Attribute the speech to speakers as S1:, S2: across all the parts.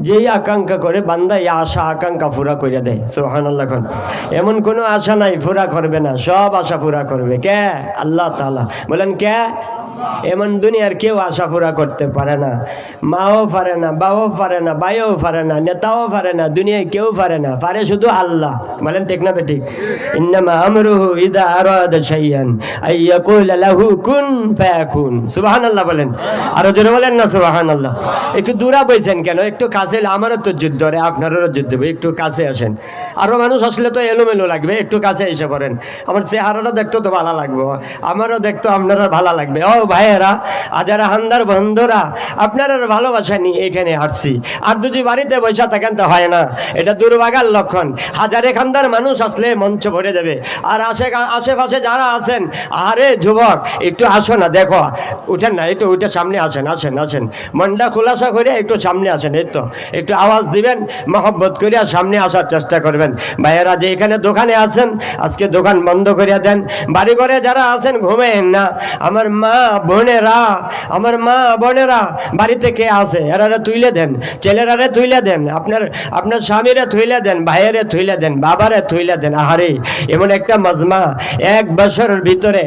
S1: যেই আকাঙ্ক্ষা করে বান্দা এই আশা আকাঙ্ক্ষা পুরা করে দেয়। সুবহানাল্লাহ। এমন কোনো আশা নাই পুরা করবে না, সব আশা পুরা করবে কে? আল্লাহ তাআলা। বলেন কে? এমন দুনিয়ার কেউ আশা পুরা করতে পারে না, মাও পারে না, বাবাও পারে না, ভাইও পারে না, নেতাও পারে না, দুনিয়ায় কেউ পারে না, পারে শুধু আল্লাহ। বলেন ঠিক না বেঠিক? ইন্নামা আমরুহু ইযা আরাদা শাইআন আইয়াকুলা লাহু কুন ফায়াকুন। সুবহানাল্লাহ বলেন, আরো জোরে বলেন না সুবহানাল্লাহ। একটু দূরা বইছেন কেন? একটু কাছে এলে আমারও তো যুদ্ধ রে, আপনারও যুদ্ধ হবে, একটু কাছে আসেন। আরো মানুষ আসলে তো এলোমেলো লাগবে, একটু কাছে এসে পড়েন। আমার চেহারাটা দেখতে তো ভালো লাগবে, আমারও দেখতে আপনারা ভালো লাগবে। ও ভাইয়েরা, যারা হান্দার বন্ধুরা, আপনারা ভালোবাসা নিয়ে এখানে আসছি। আর যদি বাড়িতে বসে থাকেন তো হয় না, এটা দুর্ভাগার লক্ষণ। হাজারে খান্দার মানুষ আসলে মঞ্চ ভরে যাবে। আর আশেপাশে যারা আছেন, আরে যুবক একটু আসো না, দেখো উঠেন না, একটু উঠে সামনে আসেন, আসেন আসেন, মনটা খোলাসা করে একটু সামনে আসেন। এই তো একটু আওয়াজ দিবেন, মহব্বত করে আর সামনে আসার চেষ্টা করবেন। ভাইয়েরা যে এখানে দোকানে আছেন, আজকে দোকান বন্ধ করিয়া দেন। বাড়ি ঘরে যারা আছেন ঘুমেন না। আমার মা বোনেরা, আমার মা বোনেরা বাড়িতে কে আছে এরা তুইলে দেন, ছেলেরারে তুইলে দেন, আপনার স্বামীরে তুইলে দেন, ভাইয়েরে তুইলে দেন, বাবারে তুইলে দেন। আহারে এমন একটা মজমা এক বছরের ভিতরে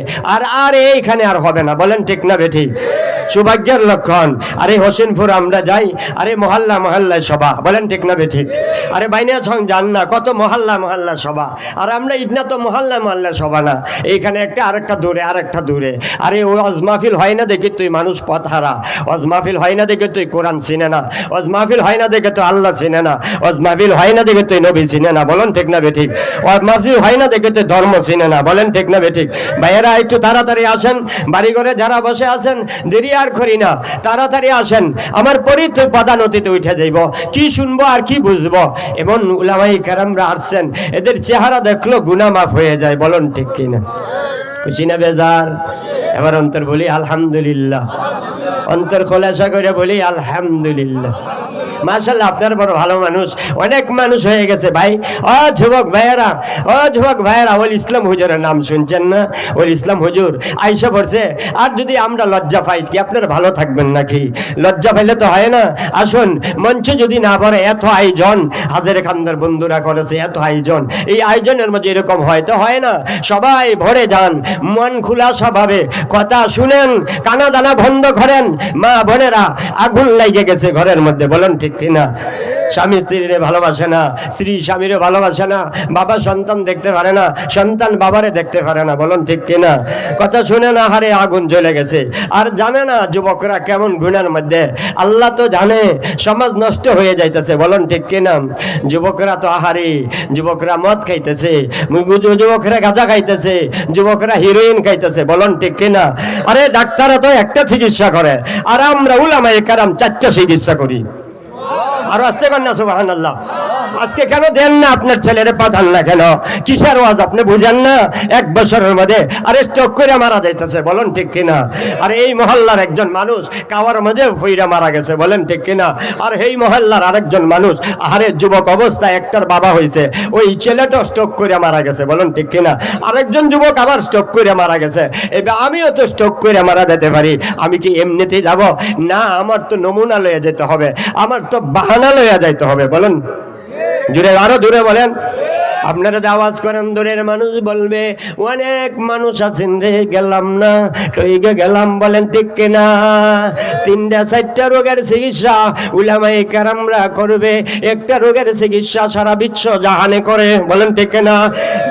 S1: আর এইখানে আর হবে না। বলেন ঠিক না বেঠিক? সৌভাগ্যের লক্ষণ। আরে হোসেনপুর আমরা যাই, আরে মহল্লা মহল্লায় সভা। বলেন ঠিক না বেঠিক? আরে বাইনা সং যান না, কত মহল্লা মহল্লা সভা। আর আমরা ইটনা তো মহল্লা মহল্লা সভা না, এইখানে একটা আরেকটা দূরে, আরেকটা দূরে। আরে ওই ওয়াজ মাহফিল হয় না দেখে তুই মানুষ পথহারা, ওয়াজ মাহফিল হয় না দেখে তুই কোরআন চিনে না, ওয়াজ মাহফিল হয় না দেখে তুই আল্লাহ চিনে না, ওয়াজ মাহফিল হয় না দেখে তুই নবী চিনে না। বলেন ঠিক না বেঠিক? ওয়াজ মাহফিল হয় না দেখে তুই ধর্ম চিনে না। বলেন ঠিক না বেঠিক? ভাইয়েরা একটু তাড়াতাড়ি আসেন, বাড়ি ঘরে যারা বসে আছেন দেরি আর করি না, তাড়াতাড়ি আসেন। আমার পরিচয় পদানতিতে উঠে যাইব, কি শুনবো আর কি বুঝবো। এমন উলামায়ে কেরামরা আসছেন, এদের চেহারা দেখলো গুনাহ মাফ হয়ে যায়। বলেন ঠিক কিনা? খুশি না বেজার? এবার অন্তর বলি আলহামদুলিল্লাহ, অন্তর খোলাসা করে বলি আলহামদুলিল্লাহ। মাশাআল্লাহ, আপনার বড় ভালো মানুষ, অনেক মানুষ হয়ে গেছে ভাই। ও যুবক ভাইয়েরা, ও যুবক ভাইয়েরা, ওল ইসলাম হুজুরের নাম শুনছেন না? ওল ইসলাম হুজুর আইসা পড়ছে। আর যদি আমরা লজ্জা পাই, কি আপনারা ভালো থাকবেন নাকি? লজ্জা পাইলে তো হয় না। আসুন, মঞ্চ যদি না ভরে, এত আয়োজন হাজারে খান্দার বন্ধুরা করেছে, এত আয়োজন, এই আয়োজনের মধ্যে এরকম হয় তো হয় না। সবাই ভরে যান, মন খোলাসা ভাবে কথা শুনেন, কানা দানা বন্ধ করেন। মা বোনেরা আগুন লাগে গেছে ঘরের মধ্যে। বলেন ঠিক কিনা? স্বামী স্ত্রীরে ভালোবাসে না, স্ত্রী স্বামীরে ভালোবাসে না, বাবা সন্তান দেখতে পারে না, সন্তান বাবারে দেখতে পারে না। বলেন ঠিক কিনা? কথা শুনে না, হারে আগুন জ্বলে গেছে। আর জানে না যুবকরা কেমন গুণের মধ্যে, আল্লাহ তো জানে, সমাজ নষ্ট হয়ে যাইতেছে। বলেন ঠিক কিনা? যুবকরা তো আহারে, যুবকরা মদ খাইতেছে, যুবকরা গাঁজা খাইতেছে, যুবকরা হিরোইন খাইতেছে। বলেন ঠিক কিনা? আরে ডাক্তাররা তো একটা চিকিৎসা করে, আর আমরা উলামায়ে কেরাম চারটা চিকিৎসা করি। আর আসতে পারেন না সুবহানাল্লাহ। আজকে কেন দেন না আপনার ছেলের পাঠান না কেন? কিসের ওয়াজ আপনি বুঝেন না? এক বছরের মধ্যে আরে স্ট্রোক করে মারা যাইতেছে। বলেন ঠিক কিনা? আর এই মহল্লার একজন মানুষ কাওয়ার মধ্যে ফইরা মারা গেছে। বলেন ঠিক কিনা? আর এই মহল্লার আরেকজন মানুষ, আরে যুবক অবস্থায় একটার বাবা হয়েছে, ওই ছেলেটা স্ট্রোক করে মারা গেছে। বলেন ঠিক কিনা? আরেকজন যুবক আবার স্ট্রোক করে মারা গেছে। এবার আমিও তো স্ট্রোক করে মারা যেতে পারি, আমি কি এমনিতেই যাব? না, আমার তো নমুনা লয়ে যেতে হবে, আমার তো বাহানা লইয়া যাইতে হবে। বলেন জুড়ে, আরো দূরে বলেন। আপনারা আওয়াজ করেন, দূরের মানুষ বলবে অনেক মানুষ আছেন রে, গেলাম না, টইকে গেলাম। বলেন ঠিক কিনা? 3-4টা রোগের চিকিৎসা উলামায়ে কেরামরা করবে, একটা রোগের চিকিৎসা সারা বিশ্ব জাহানে করে। বলেন ঠিক কিনা?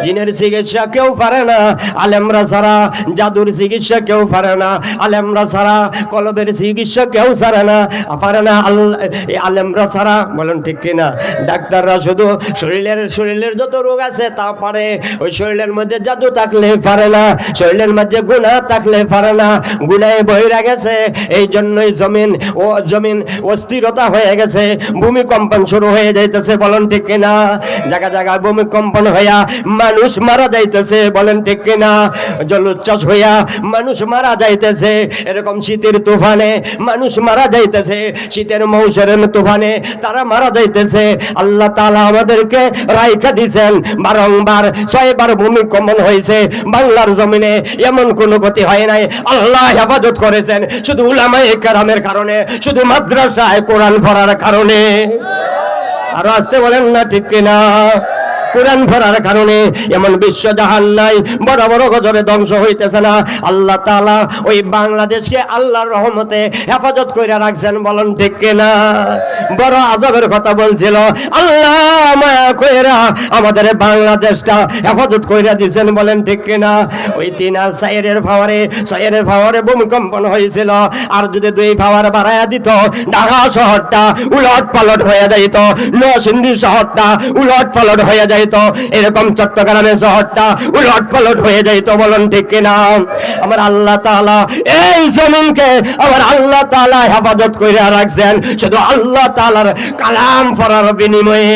S1: জিনের চিকিৎসা কেউ পারে না আলেমরা ছাড়া, জাদুর চিকিৎসা কেউ পারে না আলেমরা ছাড়া, কলবের চিকিৎসা কেউ পারে না আলেমরা ছাড়া। বলেন ঠিক কিনা? ডাক্তাররা শুধু শরীরের যত রোগ আছে তা পারে, ওই শরীরের মধ্যে জাদু থাকলে পারে না, শরীরের মধ্যে গুনাহ থাকলে পারে না। গুনাহে বহিরা গেছে, এই জন্যই জমিন অস্থিরতা হয়ে গেছে, ভূমিকম্পন শুরু হয়ে যাইতেছে। বলেন ঠিক কিনা? জায়গা জায়গায় ভূমিকম্পন হইয়া মানুষ মারা যাইতেছে। বলেন ঠিক কিনা? জলোচ্ছ্বাস হইয়া মানুষ মারা যাইতেছে। এরকম শীতের তুফানে মানুষ মারা যাইতেছে, শীতের মৌসুমের তুফানে তারা মারা যাইতেছে। আল্লাহ তাআলা আমাদেরকে রাইখা দিয়েছেন দেখেন বারংবার 6 বার ভূমিকম্পন হয়েছে বাংলার জমিনে, এমন কোনো ক্ষতি হয় নাই। আল্লাহ হেফাজত করেছেন শুধু উলামায়ে কেরামের কারণে, শুধু মাদ্রাসায় কোরআন পড়ার কারণে। আর আসতে বলেন না ঠিক কিনা? কোরআন পড়ার কারণে এমন বিশ্ব জাহান নাই, বড় বড় গজরে ধ্বংস হইতেছে না। আল্লাহ তাআলা ওই বাংলাদেশকে আল্লাহর রহমতে হেফাজত করে রাখছেন, বলেন ঠিক কিনা? বড় আযাবের কথা বলছিল, আল্লাহ মায়া কইরা আমাদের বাংলাদেশটা হেফাজত কইরা দিয়েছেন, বলেন ঠিক কিনা? ওই 3 আর 4 এর পাওয়ারে ভূমিকম্পন হয়েছিল, আর যদি 2 পাওয়ার বাড়ায়া দিত ঢাকা শহরটা উলট পালট হয়ে যাইত, নরসিংদী শহরটা উলট পালট হয়ে যাইত, এরকম চট্টগ্রামের শহরটা উলট পালট হয়ে যাইত, বলেন ঠিক কিনা? আমার আল্লাহ তাআলা এই জমিনকে আমার আল্লাহ তাআলা হেফাজত কইরা রাখছেন শুধু আল্লাহ তাআলার কালাম পড়ার বিনিময়ে।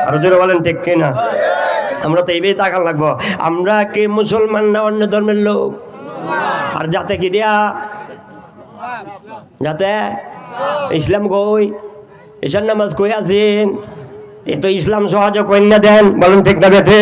S1: আর জোরে বলেন ঠিক কিনা? আমরা তো এইভাবে তাকান লাগবো, আমরা কি মুসলমান না অন্য ধর্মের লোক? আর যাতে কি দিয়া যাতে ইসলাম কই, ঈশান নামাজ কই আছেন, এ তো ইসলাম সহজ কন্যা দেন, বলুন ঠিক না বেঠে?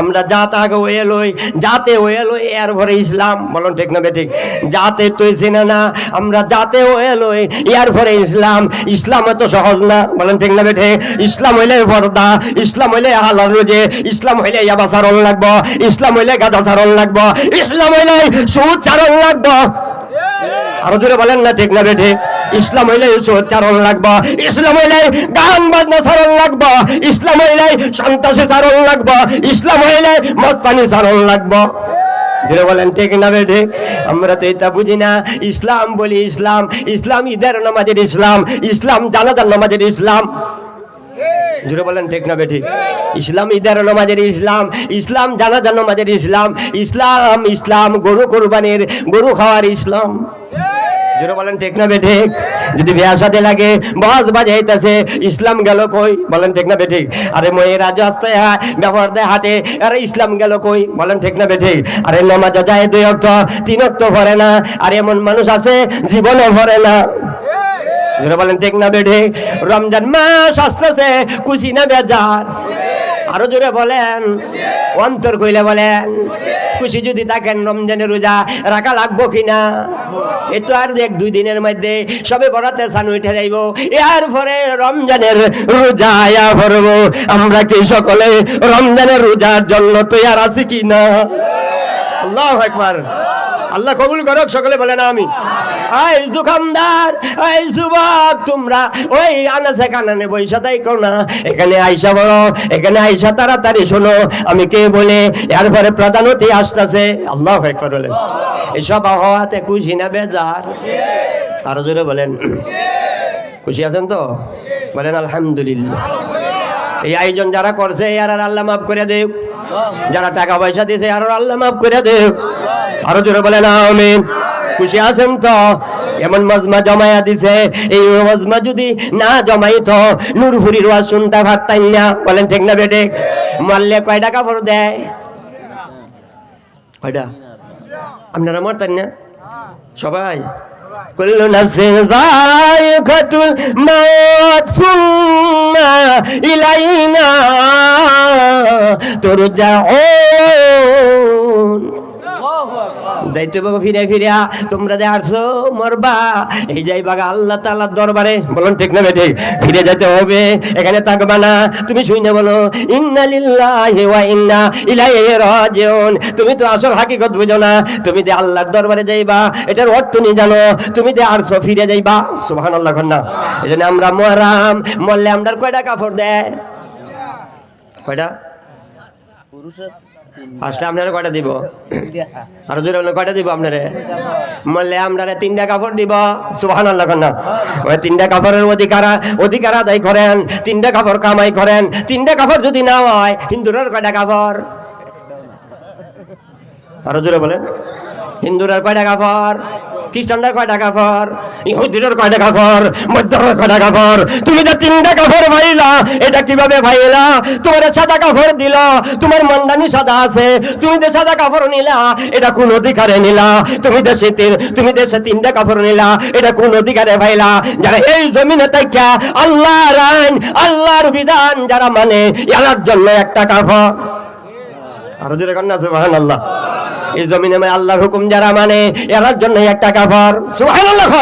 S1: আমরা জাত আগে ওয়ে লই, জাতে ওয়ে লই এর পরে ইসলাম, বলুন ঠিক না বেঠিক? জাতে তুই চিনে না, আমরা জাতে ওয়ে লই এর পরে ইসলাম। ইসলাম এত সহজ না, বলেন ঠিক না বেঠে? ইসলাম হইলে পর্দা, ইসলাম হইলে হালাল রোজে, ইসলাম হইলে ইয়াবা চারণ লাগবো, ইসলাম হইলে গাঁজা চারণ লাগবো, ইসলাম হইলে সুদ চারণ লাগবো। আরো জোরে বলেন না ঠিক না বেঠে? ইসলাম হইলে উচ্চারণ লাগবো, ইসলাম হইলে গান বাজনা চারণ লাগবো, ইসলাম হইলে সন্ত্রাসী চারণ লাগবো, ইসলাম হইলে মস্তানি চারণ লাগবো। জোরে বলেন ঠিক না বেঠে? আমরা তো এটা বুঝি না। ইসলাম বলি ইসলাম, ইসলাম ঈদের নামাজের ইসলাম, ইসলাম জানাজার নামাজের ইসলাম। জোরে বলেন ঠিক না বেঠি? ইসলাম ঈদের নামাজের ইসলাম, ইসলাম জানাজার নামাজের ইসলাম, ইসলাম ইসলাম গরু কোরবানির, গরু খাওয়ার ইসলাম। জোরে বলেন ঠিক না বেঠিক? যদি বিয়া সাথে লাগে বাজ বাজাইতেছে, ইসলাম গেল কই, বলেন ঠিক না বেঠিক? আরে ময়েরা রাস্তায় ব্যবহার দেয় হাতে, আরে ইসলাম গেল কই, বলেন ঠিক না বেঠিক? আরে নামাজে যায় 2 ওয়াক্ত 3 ওয়াক্ত পড়ে না, আর এমন মানুষ আছে জীবনে পড়ে না। জোরে বলেন ঠিক না বেঠিক? রমজান মাস আসতেছে, খুশি না বেজার? আরো জোরে বলেন, অন্তর কইলে বলেন। খুশি যদি থাকেন রমজানের রোজা রাখা লাগবো কিনা? এই তো আর 1-2 দিনের মধ্যে সবে বরাতে সান উঠে যাইব, এর পরে রমজানের রোজা আয়া পড়বো। আমরা কি সকলে রমজানের রোজার জন্য তৈয়ার আছি কিনা? আল্লাহু আকবার। আল্লাহ কবুল করুক, সকলে বলেন আমি। এই দোকানদার, এই যুবক, তোমরা ওই আনাচে কানানে বইসা থাকো না, এখানে আইসা বড়, এখানে আইসা তাড়াতাড়ি শোনো আমি কে বলে। এরপরে প্রধান অতিথি আসতেছে। আল্লাহু আকবার বলেন। এসব আবহাওয়াতে খুশি না বেজার? আরো জোরে বলেন, খুশি আছেন তো? বলেন আলহামদুলিল্লাহ। এই আয়োজন যারা করছে আর আল্লাহ মাফ করে দেব, যারা টাকা পয়সা দিয়েছে আর আল্লাহ মাফ করে দেব। আরো জোরে বলেন আমিন। খুশি আছেন তো? এমন মজমা জমায়া দিছে, এই মজমা যদি না জমাইত নূরপুরীর ওয়াজ শুনতে পারতাম না, বলেন ঠিক না বেটে? মারলে কয় টাকা ভর দেয়? কয়টা? আপনারা মারতেন না সবাই? কুল্লু নাফসিন যায়িকাতুল মাউত সুম্মা ইলাইনা তুরজাউন। দায়িত্ব বাবা ফিরে ফিরে তোমরা যে আসছো মরবা, এই যাইবা আল্লাহ তাআলার দরবারে, বলুন ঠিক না বেঠিক? ফিরে যেতে হবে, এখানে থাকবা না। তুমি শুনে বলো ইন্না লিল্লাহি ওয়া ইন্না ইলাইহি রাজিউন। তুমি তো আসল হাকিকত বুঝো না, তুমি যে আল্লাহর দরবারে যাইবা এটার অর্থ তুমি জানো, তুমি যে আসছো ফিরে যাইবা। সুবহানাল্লাহ কন্যা। এজন্য আমরা মুহররম মরলে আমরা কয়টা কাপড় দেয়? কয়টা? পুরুষের 5টা। আপনারা কয়টা দিব? আরো জোরে বলেন, কয়টা দিব আপনারা? মরলে আমরা 3টা কাপড় দিব। সুবহানাল্লাহ কন্যা। ওই 3টা কাপড়ের অধিকার আদায় করেন, 3টা কাপড় কামাই করেন। 3টা কাপড় যদি না হয় হিন্দুরের কয়টা কাপড়? আরো জোরে বলেন, হিন্দুরের কয়টা কাপড়? খ্রিস্টানরা কয়টা কাফর, ইহুদিদের কয়টা কাফর, মধ্যমের কয়টা কাফর, তুমি যে 3টা কাফর ভাইলা, এটা কিভাবে ভাইলা? তোমার সাদা কাফর দিল, তোমার মন্দানি সাদা আছে, তুমি যে সাদা কাফর নিলা, এটা কোন অধিকারে নিলা? তুমি দেশে 3টা কাফর নিলা, এটা কোন অধিকারে ভাইলা? যারা এই জমিনে তাইকা আল্লাহর আইন, আল্লাহর বিধান যারা মানে, এর জন্য একটা কাফর। আরো জোরে কন্যা সুবহানাল্লাহ। এই জমিনে আল্লাহর হুকুম যারা মানে, এর জন্য একটা কাফর। সুবহানাল্লাহ।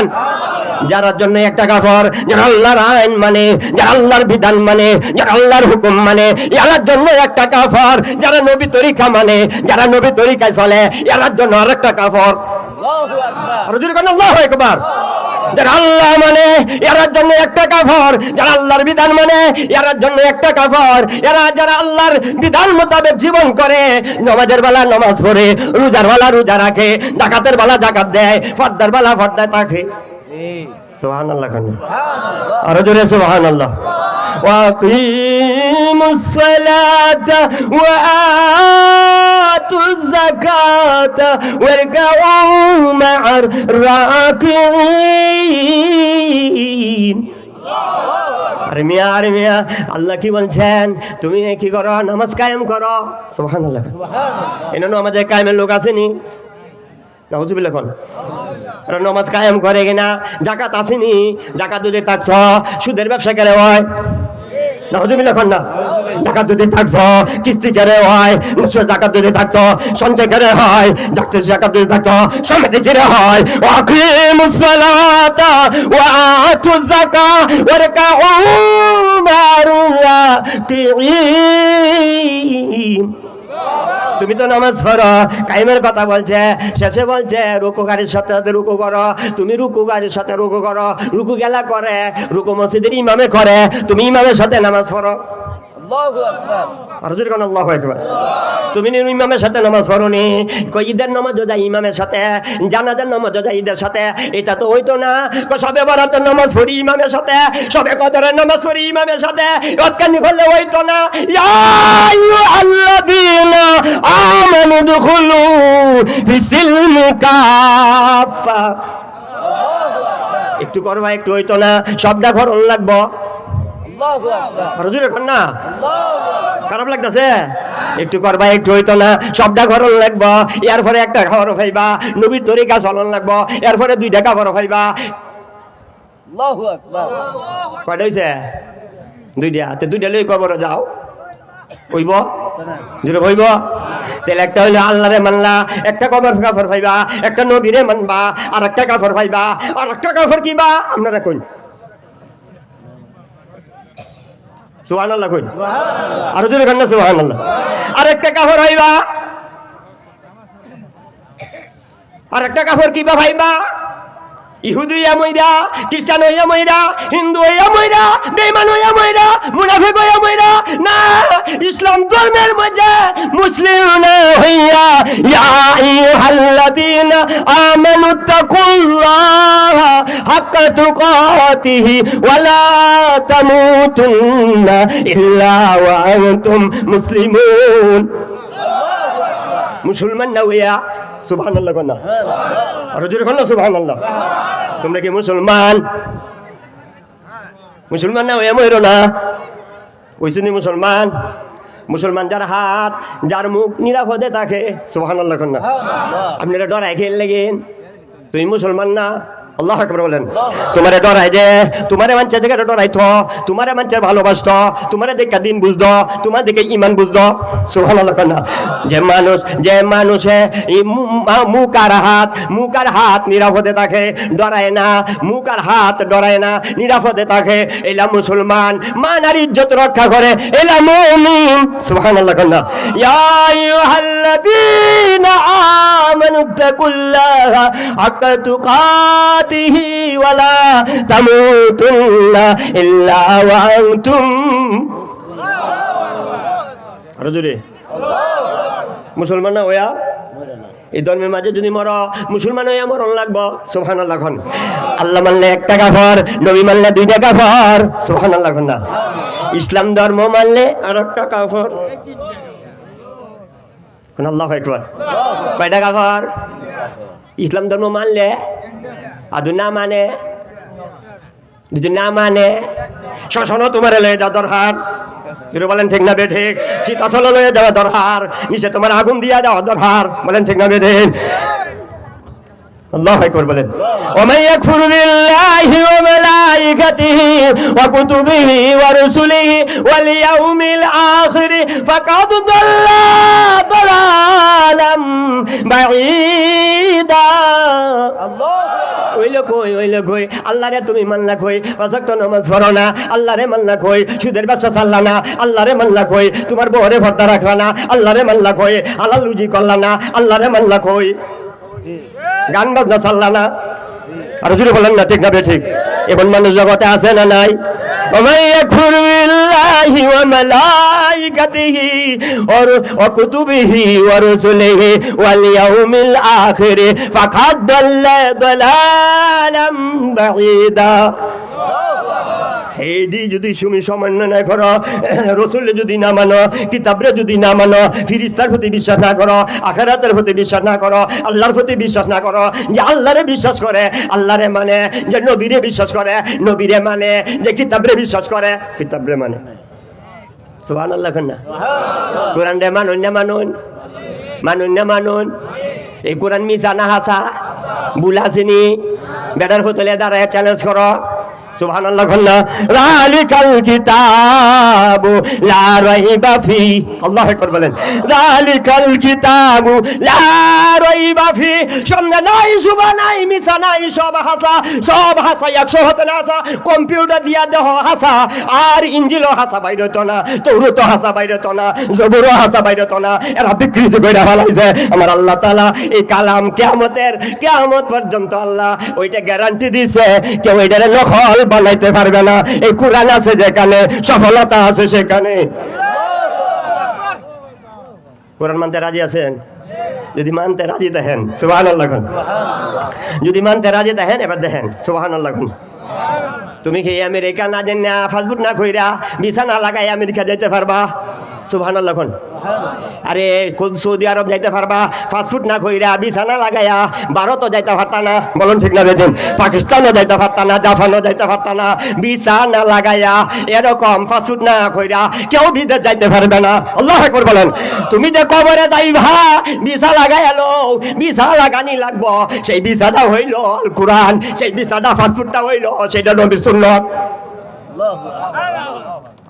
S1: যারা জন্য একটা কাফর, যারা আল্লাহর আইন মানে, যারা আল্লাহর বিধান মানে, যারা আল্লাহর হুকুম মানে, এর জন্য একটা কাফর। যারা নবী তরিকা মানে, যারা নবী তরিকায় চলে, এর জন্য আরেকটা কাফর। আল্লাহু আকবার। আরো জোরে কন্যা আল্লাহু আকবার। যারা আল্লাহ মানে, এর জন্য একটা কাফর। যারা আল্লাহর বিধান মানে, এর জন্য একটা কাফর। যারা আল্লাহর বিধান মোতাবেক জীবন করে, নামাজের বেলা নামাজ পড়ে, রোজার বেলা রোজা রাখে, যাকাতের বেলা যাকাত দেয়, ফরদার বেলা ফরদায় থাকে। সুবহানাল্লাহ। আরো জোরে সুবহানাল্লাহ। ওয়াকিমুস সালাতা ওয়া আতুজ যাকাতা ওয়ারকাউ মা'আর রাকিঈন। আরে মিয়া আল্লাহ কি বলছেন? তুমি কি করো? নামাজ কায়েম করো। সুবহানাল্লাহ। এজন্য আমাদের কায়েমের লোক আসেনি, নাউজুবিল্লাহ। কোন নামাজ কায়েম করে কিনা? যাকাত আসেনি, যাকাত যদি থাকছ, সুদের ব্যবসা করে হয়, নাউজুবিল্লাহ। কোন না যাকাত যদি থাকছ, কিস্তি করে হয়, যাকাত যদি থাকছ, সঞ্চয় করে হয়, যাকাত যদি থাকছ, সমিতি করে হয়। ওয়াকিমুস সালাতা ওয়া আতুজ যাকাত ওয়ারকাউ মা'আর রাকিঈন। তুমি তো নামাজ পড়ো, কায়েমের কথা বলছে, শেষে বলছে রুকুকারীর সাথে রুকু করো। তুমি রুকুকারীর সাথে রুকু করো, রুকু গেলা করে, রুকু মসজিদের ইমামে করে, তুমি ইমামের সাথে নামাজ পড়ো। আল্লাহু আকবার। আর যদি কোন আল্লাহু আকবার। তুমি ইমামের সাথে নামাজ পড়োনি, ঈদের নামাজও যায় ইমামের সাথে, জানাজার নামাজও যায় ঈদের সাথে, এটা তো হইতো না। সবে বরাতের নামাজ পড়ি ইমামের সাথে, সবে কদরের নামাজ পড়ি ইমামের সাথে, অতকানি করলে হইতো না। ইয়া আইয়ুহাল্লাযীনা আমানু দুখুলু ফিস-সিলমি কাফা। একটু করবা, একটু হইতো না, সবটা ঘরন লাগবো। আল্লাহু আকবার। আর জোরে কোন না খারাপ লাগতেছে? একটু করবা, একটু হইতো না, সবটা ঘরন লাগবো। এরপরে একটা খাবার খাইবা, নবীর তরিকা চলন লাগবো, এরপরে 2টা খাবার খাইবা। আল্লাহু আকবার। কয়টা হইছে? 2টা। তে 2টা লই কবর যাও, কইব জোরে কইব। তাহলে একটা হইলো আল্লাহরে মানলা, একটা কাফর পাইবা, একটা নবীরে মানবা, আর একটা কাফর পাইবা। আর একটা কাফর কিবা আপনারা কই? সুবহানাল্লাহ কই? আর জোরে কান্না সুবহানাল্লাহ। আর একটা কাফর হইবা, আর একটা কাফর কিবা ভাইবা? ইহুদি হইয়া মইরা, খ্রিস্টান হইয়া মইরা, হিন্দু হইয়া মইরা, বেঈমান হইয়া মইরা, মুনাফিক হইয়া মইরা না, ইসলাম ধর্মের মধ্যে মুসলিম না হইয়া, ইয়া আইয়ুহাল্লাযীনা আমানু তাকুল্লাহা হাক্কা তুকাতিহি ওয়া লা তামুতুন্না ইল্লা ওয়া আনতুম মুসলিমুন। মুসলমান না হইয়া সুবহানাল্লাহ কোন না? আর জোরে কোন না সুবহানাল্লাহ। তোমরা কি মুসলমান? মুসলমান না হইয়া মইরো না। কইছনি মুসলমান? মুসলমান যার হাত, যার মুখ নিরাপদে থাকে। সুবহানাল্লাহ কোন না? আপনারা ডরাই খেল লাগেন, তুমি মুসলমান না? আল্লাহু আকবার বলেন। তোমারে ডরাই যে, তোমারে মানুষের থেকে ডরাইতো, তোমারে মানুষের ভালোবাসতো, তোমারে দেখে দিন বুঝতো, তোমার দেখে ইমান বুঝতো। সুবহানাল্লাহ না? যে মানুষে মুখ আর হাত নিরাপদে থাকে, ডরায় না, মুখ আর হাত ডরায় না, নিরাপদে থাকে, এলা মুসলমান। মান আর ইজ্জত রক্ষা করে, এলা মুমিন। সুবহানাল্লাহ না? ইয়া আইয়ুহাল্লাযীনা আমানু তাকুল্লাহা হাক্কা তুকাতিহি ওয়া লা তামুতুন্না ইল্লা ওয়া আনতুম। আরো জোরে। মুসলমান না হইয়া এই ধর্মের মাঝে যদি মর, মুসলমান হইয়া মরণ লাগবো। সুবহানাল্লাহ। আল্লাহ মানলে একটা কাফর, নবী মানলে 2টা কাফর। সুবহানাল্লাহ না? ইসলাম ধর্ম মানলে আর একটা কাফর। আল্লাহু আকবার। কয়টা কাফর? ইসলাম ধর্ম মানলে আদু না মানে যদি না মানে শ্মশানও তোমার লয়ে যাওয়া দরকার বলেন ঠিক না বে ঠিক সীতাচল লয়ে যাওয়া দরকার নিচে তোমার আগুন দিয়া যাওয়া দরকার বলেন ঠিক না বে ঠিক আল্লাহু আকবার বলেন ওয়া ইয়াকফুরু বিল্লাহি ওয়া মালাইকাতিহি ওয়া কুতুবিহি ওয়া রুসুলিহি ওয়াল ইয়াউমিল আখির ফাকাদ দাল্লা দালালাম বাঈদা ওইলে কই আল্লাহরে তুমি মানলা কই পাঁচ ওয়াক্ত নামাজ পড়ো না আল্লাহরে মানলা কই সুদের ব্যবসা চাললা না আল্লাহরে মানলা কই তোমার বউরে পর্দা রাখলা না আল্লাহরে মানলা কই হালাল রুজি করলা না আল্লাহরে মানলা কই গান বাজনা চাললা না আর যদি বলেন না ঠিক না ঠিক এমন মানুষ জগতে আছে না নাই ومن يكفر بالله وملائكته وكتبه ورسله واليوم الآخر فقد ضل ضلالا بعيدا হেডি যদি তুমি সামান্য না করো রসুল যদি না মানো কিতাবরে যদি না মানো ফিরিস্তার প্রতি বিশ্বাস না করো আখিরাতের প্রতি বিশ্বাস না করো আল্লাহর প্রতি বিশ্বাস না করো যে আল্লাহরে বিশ্বাস করে আল্লাহরে মানে যে নবীরে বিশ্বাস করে নবীরে মানে যে কিতাবরে বিশ্বাস করে কিতাবরে মানে সুবহানাল্লাহ না কোরআন রে মানুন না মানুন মানুন না মানুন এই কোরআন মিছা না হাসা বুলাসিনি বেটার হোটেলে দাঁড়ায় চ্যালেঞ্জ করো সুবহানাল্লাহ না যালিকাল কিতাবু লা রাইবা ফি আল্লাহু আকবার বলেন যালিকাল কিতাবু লা রাইবা ফি সামনে নাই সুবা নাই মিছা নাই সব হাসা 100 হতে না হাসা কম্পিউটার দিয়া দেহ হাসা আর ইঞ্জিলও হাসা বাইরতো না তৌরাত হাসা বাইরতো না জবুরও হাসা বাইরতো না এরা বিকৃত কইরা ফেলাইছে আমার আল্লাহ তাআলা এই কালাম কিয়ামত পর্যন্ত আল্লাহ ওইটা গ্যারান্টি দিয়েছে কেউ এটারে নকল বানাইতে পারবে না এই কোরআন আছে যেখানে সফলতা আছে সেখানে কোরআন মানতে রাজি আছেন যদি মানতে রাজি দেখেন সুবহানাল্লাহ যদি মানতে রাজি দেখেন এবার দেখেন সুবহানাল্লাহ তুমি কি আমেরিকা না জানা ফাসবুক না কইরা বিছানা লাগাই আমেরিকা যাইতে পারবা সুবহানাল্লাহ আরে সৌদি আরব যাইতে পারবা ফাস্টফুড না কইরা বিছানা লাগাইয়া ভারতও যাইতে পারতা না বলুন ঠিক না বেদিন পাকিস্তানও যাইতে পারতা না জাপানও যাইতে পারতা না বিছানা লাগাইয়া এরকম ফাস্টফুড না কইরা কেউ বিদেশ যাইতে পারবে না আল্লাহু আকবার বলেন তুমি যে কবরে যাইবা বিছা লাগাইয়া লো বিছা লাগানি লাগবো সেই বিছাটা হইল আল কোরআন সেই বিছাটা ফাস্টফুডটা হইল সেটা নবীর সুন্নাত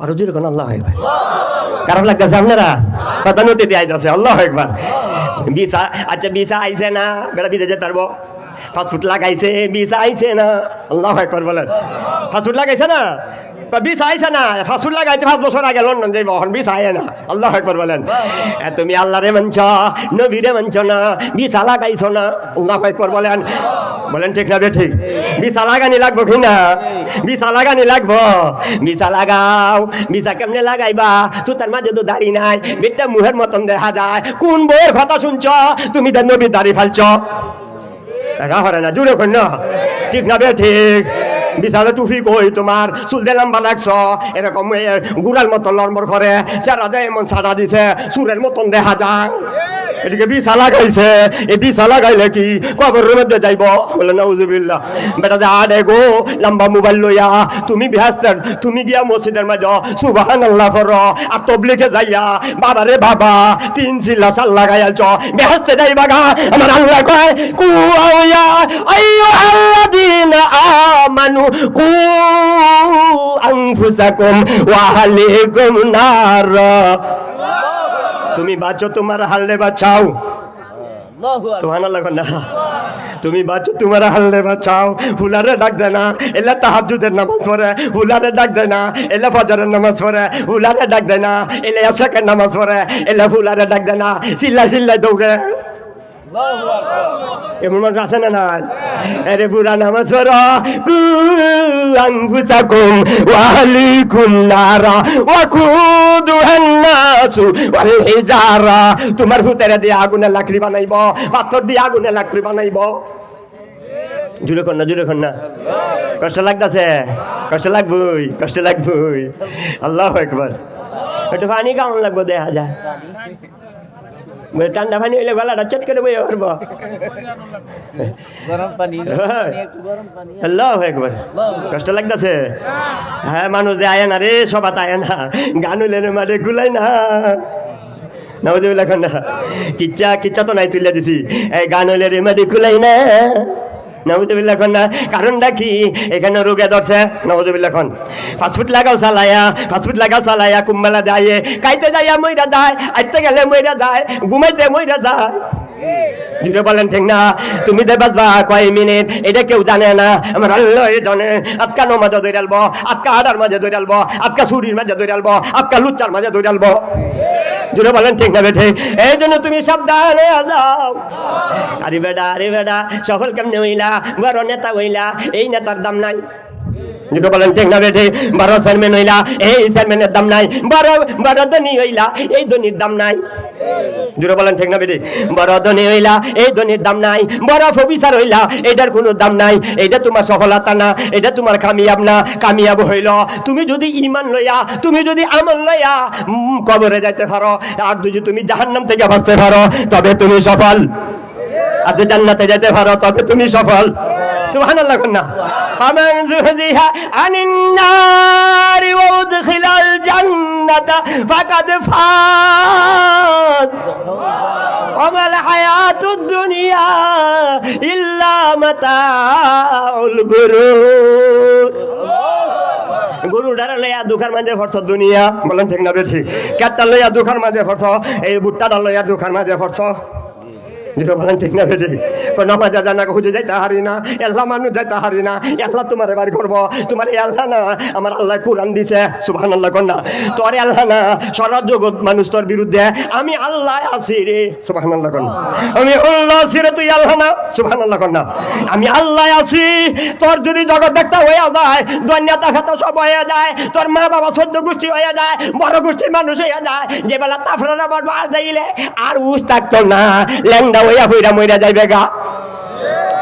S1: আর জোরে কোন আল্লাহু আকবার খারাপ লাগতেছে আপনারা কথা নতে দিয়ে আইতাছে আল্লাহু আকবার বিসা আচ্ছা বিসা আইছে না বেড়া বিদেশে যেতে পারবো ফাস্টফুড লাগাইছে বিসা আইছে না আল্লাহু আকবার বলেন ফাস্টফুড লাগাইছে না বিসা আইছে না ফাস্টফুড লাগাইছে 5 বছর আগে লন্ডন যাইব এখন বিসা আয় না আল্লাহু আকবার বলেন তুমি আল্লাহরে মানছ নবীরে মানছ না বিসা লাগাইছো না আল্লাহু আকবার বলেন বলেন ঠিক না ঠিক বিসা লাগানি লাগবো কিনা বিসা লাগানি লাগবো বিসা লাগাও বিসা কেমনে লাগাইবা তুই তার মাঝে তো দাড়ি নাই বেটা মুহের মতন দেখা যায় কোন বইয়ের কথা শুনছ তুমি তার নবীর দাড়ি ফালছ দেখা হরে না জুড়ে কই না ঠিক না বে ঠিক বিশালে টুফি কই তোমার চুল দিয়ে লম্বা লাগছ এরকম গুড়ার মতন লড়মর করে চেহারা দেয় এমন সাদা দিছে সুরের মতন দেখা যায় এদিকে বিছা লাগাইছে এই বিছা লাগাইলে কি কবরের মধ্যে যাইব বলে নাউজুবিল্লাহ বেটা যা আরে গো লম্বা মোবাইল লইয়া তুমি বিহাস্তার তুমি গিয়া মসজিদের মাঝে সুবহানাল্লাহ পড়ো আর তাবলীগে যাইয়া বাবা রে বাবা 3 চিল্লা সাল লাগাইয়াছ বিহাস্তে যাইবা গা আমার আল্লাহ কয় কু আয়া আইয়ুহাল্লাযীনা আমানু কু আনফুসাকুম ওয়া আহলিকুম নার তুমি বাঁচো তোমার হাললে বাঁচাও সুবহানাল্লাহ না তুমি বাঁচো তোমার হাললে বাঁচাও ফুলারে ডাক দে না এলা তাহাজ্জুদের নামাজ পড়ে ফুলারে ডাক দে না এলা ফজরের নামাজ পড়ে ফুলারে ডাক দে না এলা ইশাকের নামাজ পড়ে এলা ফুলারে ডাক দে না চিল্লাই দৌড়ে এমন মানুষ আছে না নাই আরে পুরা নামাজ পড়ো আনফুসাকুম ওয়া আহলিকুম নারা ওয়া কুদুহান নাসু ওয়াল হিজারা তোমার ভূতেরা দিয়ে আগুনের লাকড়ি বানাইব পাথর দিয়ে আগুনের লাকড়ি বানাইব জুড়ে কর না কষ্ট লাগতেছে কষ্ট লাগবই আল্লাহু আকবার একটু পানি কেমন লাগবো দেখা যায় ঠান্ডা পানি হইলে গলাটা চট করে বইয়ে পারবো।
S2: গরম পানি
S1: আল্লাহু আকবার। কষ্ট লাগতেছে? হ্যাঁ, মানুষ যে আয় না রে, সবাত আয় না, গান হইলে মারে গুলাই না। নাউজুবিল্লাহ খান না, কিচ্ছা তো নাই, তুলে দিছি। এই গান হইলে রে মারে গুলাই না। নাউজুবিল্লাহ খান না, কারণটা কি? এখানে রোগে ধরছে। নাউজুবিল্লাহ খান, ফাস্টফুড লাগাও চালায়া কুম্বালা যায়, খাইতে যাইয়া মইরা যায়, আইতে গেলে মইরা যায়, ঘুমাইতে মইরা যায়। জুড়ে বলেন ঠিক না? তুমি দেবাসবা কয় মিনিট এটা কেউ জানে না, আমার আল্লাহ জানে। আজকা নমাজে ধরে আলবো, আজকা আডার মাঝে ধরে আলবো, আজকা সুরির মাঝে ধরে আলবো, আজকা লুচ্চার মাঝে ধরে আলবো। জুড়ে বলেন ঠিক না বেঠে? এই জন্য তুমি সাবধানে যাও। আরে বেডা সফল কেমনে হইলা, বড় নেতা হইলা, এই নেতার দাম নাই। যেটা বলেন ঠিক না বেঠে? বড় চেয়ারম্যান হইলা, এই চেয়ারম্যানের দাম নাই। বড় ধনী হইলা, এই ধনীর দাম নাই। জুড়ে বলেন ঠিক না বেঠে? বড় ধনী হইলা, এই ধনীর দাম নাই। বড় অফিসার হইলা, এটার কোনো দাম নাই। এটা তোমার সফলতা না, এটা তোমার কামিয়াব না। কামিয়াব হইল তুমি যদি ঈমান লইয়া, তুমি যদি আমল লইয়া কবরে যাইতে পারো, আর যদি তুমি জাহান্নাম থেকে বাঁচতে পারো, তবে তুমি সফল। আর যদি জান্নাতে যেতে পারো, তবে তুমি সফল। সুবহানাল্লাহ কন্যা। ফামান যুহজিহা আনিন নারি ওয়া উদখিলাল জান্নাতা ফাকাদ ফাজ ওয়া মাল হায়াতুদ দুনিয়া ইল্লা মাতাউল গুরুর। গরুটারে লইয়া দুঃখের মাঝে ফরছ দুনিয়া। বলেন ঠিক না বেঠি? কেটটা লইয়া দুঃখের মাঝে ফরছ, এই বুট্টাটা লইয়া দুঃখের মাঝে ফরছ। যেটা বলেন ঠিক না বেঠি? নামাজে জানা খুঁজে যাইতে হারি না, আল্লাহ মানুষ যাইতে হারি না। আল্লাহ তোমার এবার করবো, তোমার আল্লাহ না, আমার আল্লাহ কোরআন দিছে। সুবহানাল্লাহ কন্যা। তোর আল্লাহ না, সারা জগৎ মানুষ তোর বিরুদ্ধে, আমি আল্লাহ আছি রে। সুবহানাল্লাহ কন্যা। আমি আল্লাহ আছি রে, তুই আল্লাহ না। সুবহানাল্লাহ কন্যা। আমি আল্লাহ আছি। তোর যদি জগৎ দেখতে হয়ে যায়, দুনিয়াটা খাতা সব হয়ে যায়, তোর মা বাবা 14 গোষ্ঠী হয়ে যায়, বড় গোষ্ঠীর মানুষ হয়ে যায়, যে বেলা তাফরানা বড় যাইলে আর উস থাকতো না, ল্যাংডা হইয়া হইরা মইরা যাইবে গা।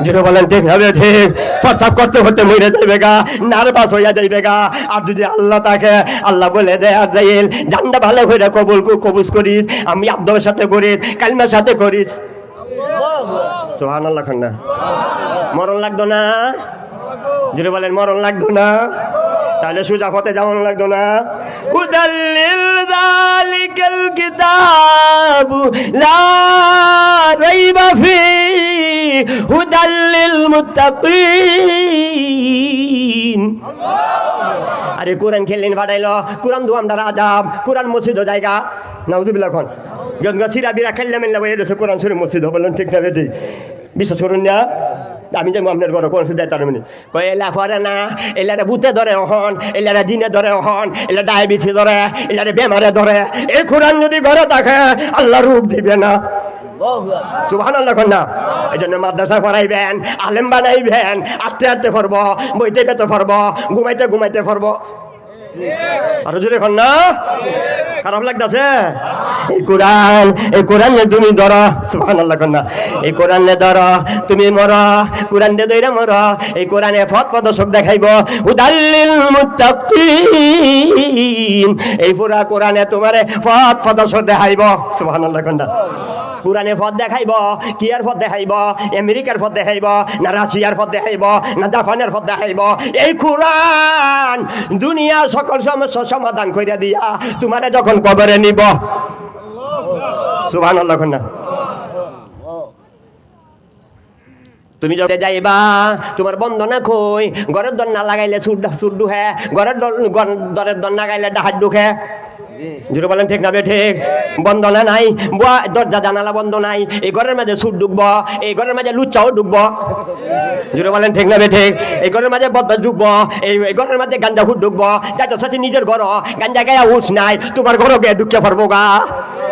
S1: যেটা বলেন ঠিক হবে ঠিক? প্রস্তাব করতে করতে মইরা যাইবে গা, নার্ভাস হইয়া যাইবে গা। আর যদি আল্লাহ তাকে, আল্লাহ বলে দে আর যাইল জানটা ভালো হইরা কবুল করিস, আমি আব্দের সাথে করিস, কালিমার সাথে করিস। সুবহানাল্লাহ খান্না। মরণ লাগতো না? যেটা বলেন মরণ লাগতো না? তাহলে সোজা পথে যেমন লাগতো না? হুদাল্লিল যালিকাল কিতাবু লা রাইবা ফি হুদাল্লিল মুত্তাকিন। আরে কোরআন খেলেন ফাটাইলো, কোরআন দুয়াম দ্বারা আজাব, কোরআন মসজিদ জায়গা। নাউযুবিল্লাহ খান গঙ্গা সিরা বিরা খেললে মেললে বইয়ে রয়েছে কোরআন শরীফ মসজিদ। বললেন ঠিক না বেটি? বিশ্বাস করুন না? আমি যাবো আপনার ঘরে কোন সুদায় তার মানে কই এলা পরে না, এলারে ভূতে ধরে অহন, এলারে জিনে ধরে অহন, এলা ডায়াবেটিস ধরে, এলারে বেমারে ধরে। এই কোরআন যদি ঘরে থাকে আল্লাহ রূপ দিবে না। সুবহানাল্লাহ কন্যা। এই জন্য মাদ্রাসা পড়াইবেন, আলেম বানাইবেন, আটতে আটতে পড়বো, বইতে পেতে পড়বো, ঘুমাইতে ঘুমাইতে পড়বো। আরো জোরে কন্যা। খারাপ লাগতেছে? এই কোরআন তুমি ধরো। সুবহানাল্লাহ কন্যা। এই কোরআন ধরো, তুমি মরো, কোরআন দইরা মরো। এই কোরআনে পথ প্রদর্শক দেখাইব, হুদাল্লিল মুত্তাকিন। এই পুরা কোরআনে তোমারে পথ প্রদর্শক দেখাইব। সুবহানাল্লাহ কন্যা। কোরআনে পথ দেখাইব, কিয়ার পথ দেখাইব, আমেরিকার পথ দেখাইব, না রাশিয়ার পথ দেখাইব, না জাপানের পথ দেখাইব। এই কোরআন দুনিয়ার সকল সমস্যার সমাধান কইরা দিয়া তোমারে যখন কবরে নিব। সুবহানাল্লাহ কন্যা। তুমি যখন যাইবা তোমার বন্ধনা কই, ঘরের দর না লাগাইলে সুর ঢুকে, ঘরের দরের দর না গাইলে ডাহাত ঢুকে। যেটা বলেন ঠিক না বে ঠিক? বন্ধনা নাই, দরজা জানালা বন্ধ নাই, এই ঘরের মাঝে সুর ঢুকবো, এই ঘরের মাঝে লুচ্চাও ঢুকবো। যেটা বলেন ঠিক না বে ঠিক? এই ঘরের মাঝে বদমাশ ঢুকবো, এই ঘরের মাঝে গাঞ্জা হুট ঢুকবো। যাইতো সাথে নিজের ঘর গাঞ্জা গায়া হুশ নাই, তোমার ঘরও গিয়ে ঢুকতে পারবো গা।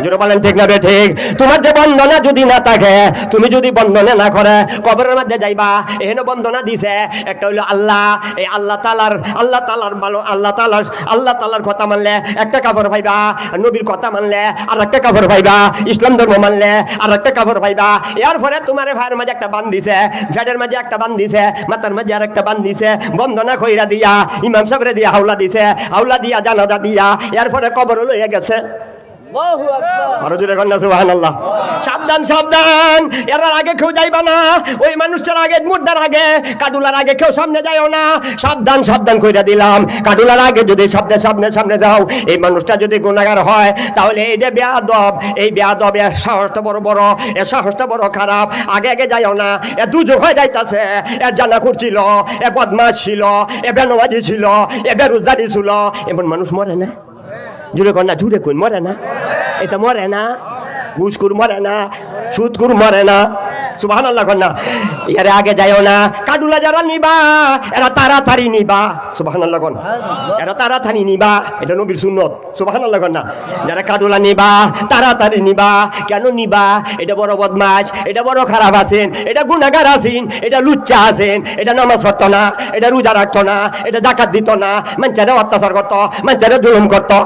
S1: যেটা বলেন ঠিক না বে ঠিক? তোমার যে বন্ধনা যদি না থাকে, তুমি যদি বন্ধনে না করে কবরের মধ্যে যাইবা, এখানে বন্ধনা দিছে একটা হইলো আল্লাহ। এই আল্লাহ তালার ভালো, আল্লাহ তালার কথা মানলে একটা কাপড় পাইবা, নবীর কথা মানলে আর একটা কাপড় পাইবা, ইসলাম ধর্ম মানলে আর একটা কাপড় পাইবা। এরপরে তোমার ভাইয়ের মাঝে একটা বান দিছে, ফ্যাটের মাঝে একটা বান দিছে, মাথার মাঝে আর একটা বান দিছে, বন্ধনা কইরা দিয়া ইমাম সাহেবরে দিয়া হাওলা দিছে, হাওলা দিয়া জানাজা দিয়া এরপরে কবর লইয়া গেছে। আরো জোরে কন্যা সুবহানাল্লাহ। সাবধান সাবধান, এর আগে কেউ যাইবা না, ওই মানুষটার আগে মুর্দার আগে কাডুলার আগে কেউ সামনে যাইও না। সাবধান সাবধান কইরা দিলাম, কাডুলার আগে যদি সামনে সামনে সামনে যাও, এই মানুষটা যদি গুনাহগার হয় তাহলে এই যে বেয়াদব, এই বেয়াদব এর সাহসটা বড় বড়, এর সাহসটা বড় খারাপ। আগে আগে যাইও না, এ দুজো হয়ে যাইতাছে। এ জানাকুর ছিল, এ বদমাশ ছিল, এ বেনমাজি ছিল, এ বেরোজগারি ছিল। এমন মানুষ মরে না? জুড়ে কন্যা জুড়ে কই মরে না? এটা মরে না? ঘুষখোর মরে না, সুদখোর মরে না। সুবহানাল্লাহ কন্যা। এর আগে যাইও না। কাডুলা যারা নিবা এরা তাড়াতাড়ি নিবা। সুবহানাল্লাহ কন্যা। এরা তাড়াতাড়ি নিবা, এটা নবীর সুন্নত। সুবহানাল্লাহ কন্যা। যারা কাডুলা নিবা তাড়াতাড়ি নিবা। কেন নিবা? এটা বড় বদমাশ, এটা বড় খারাপ আছেন, এটা গুনাহগার আছেন, এটা লুচ্চা আছেন, এটা নামাজ পড়তো না, এটা রোজা রাখতো না, এটা যাকাত দিত না, মানুষেরা অত্যাচার করতো, মানুষেরা জুলুম করতো।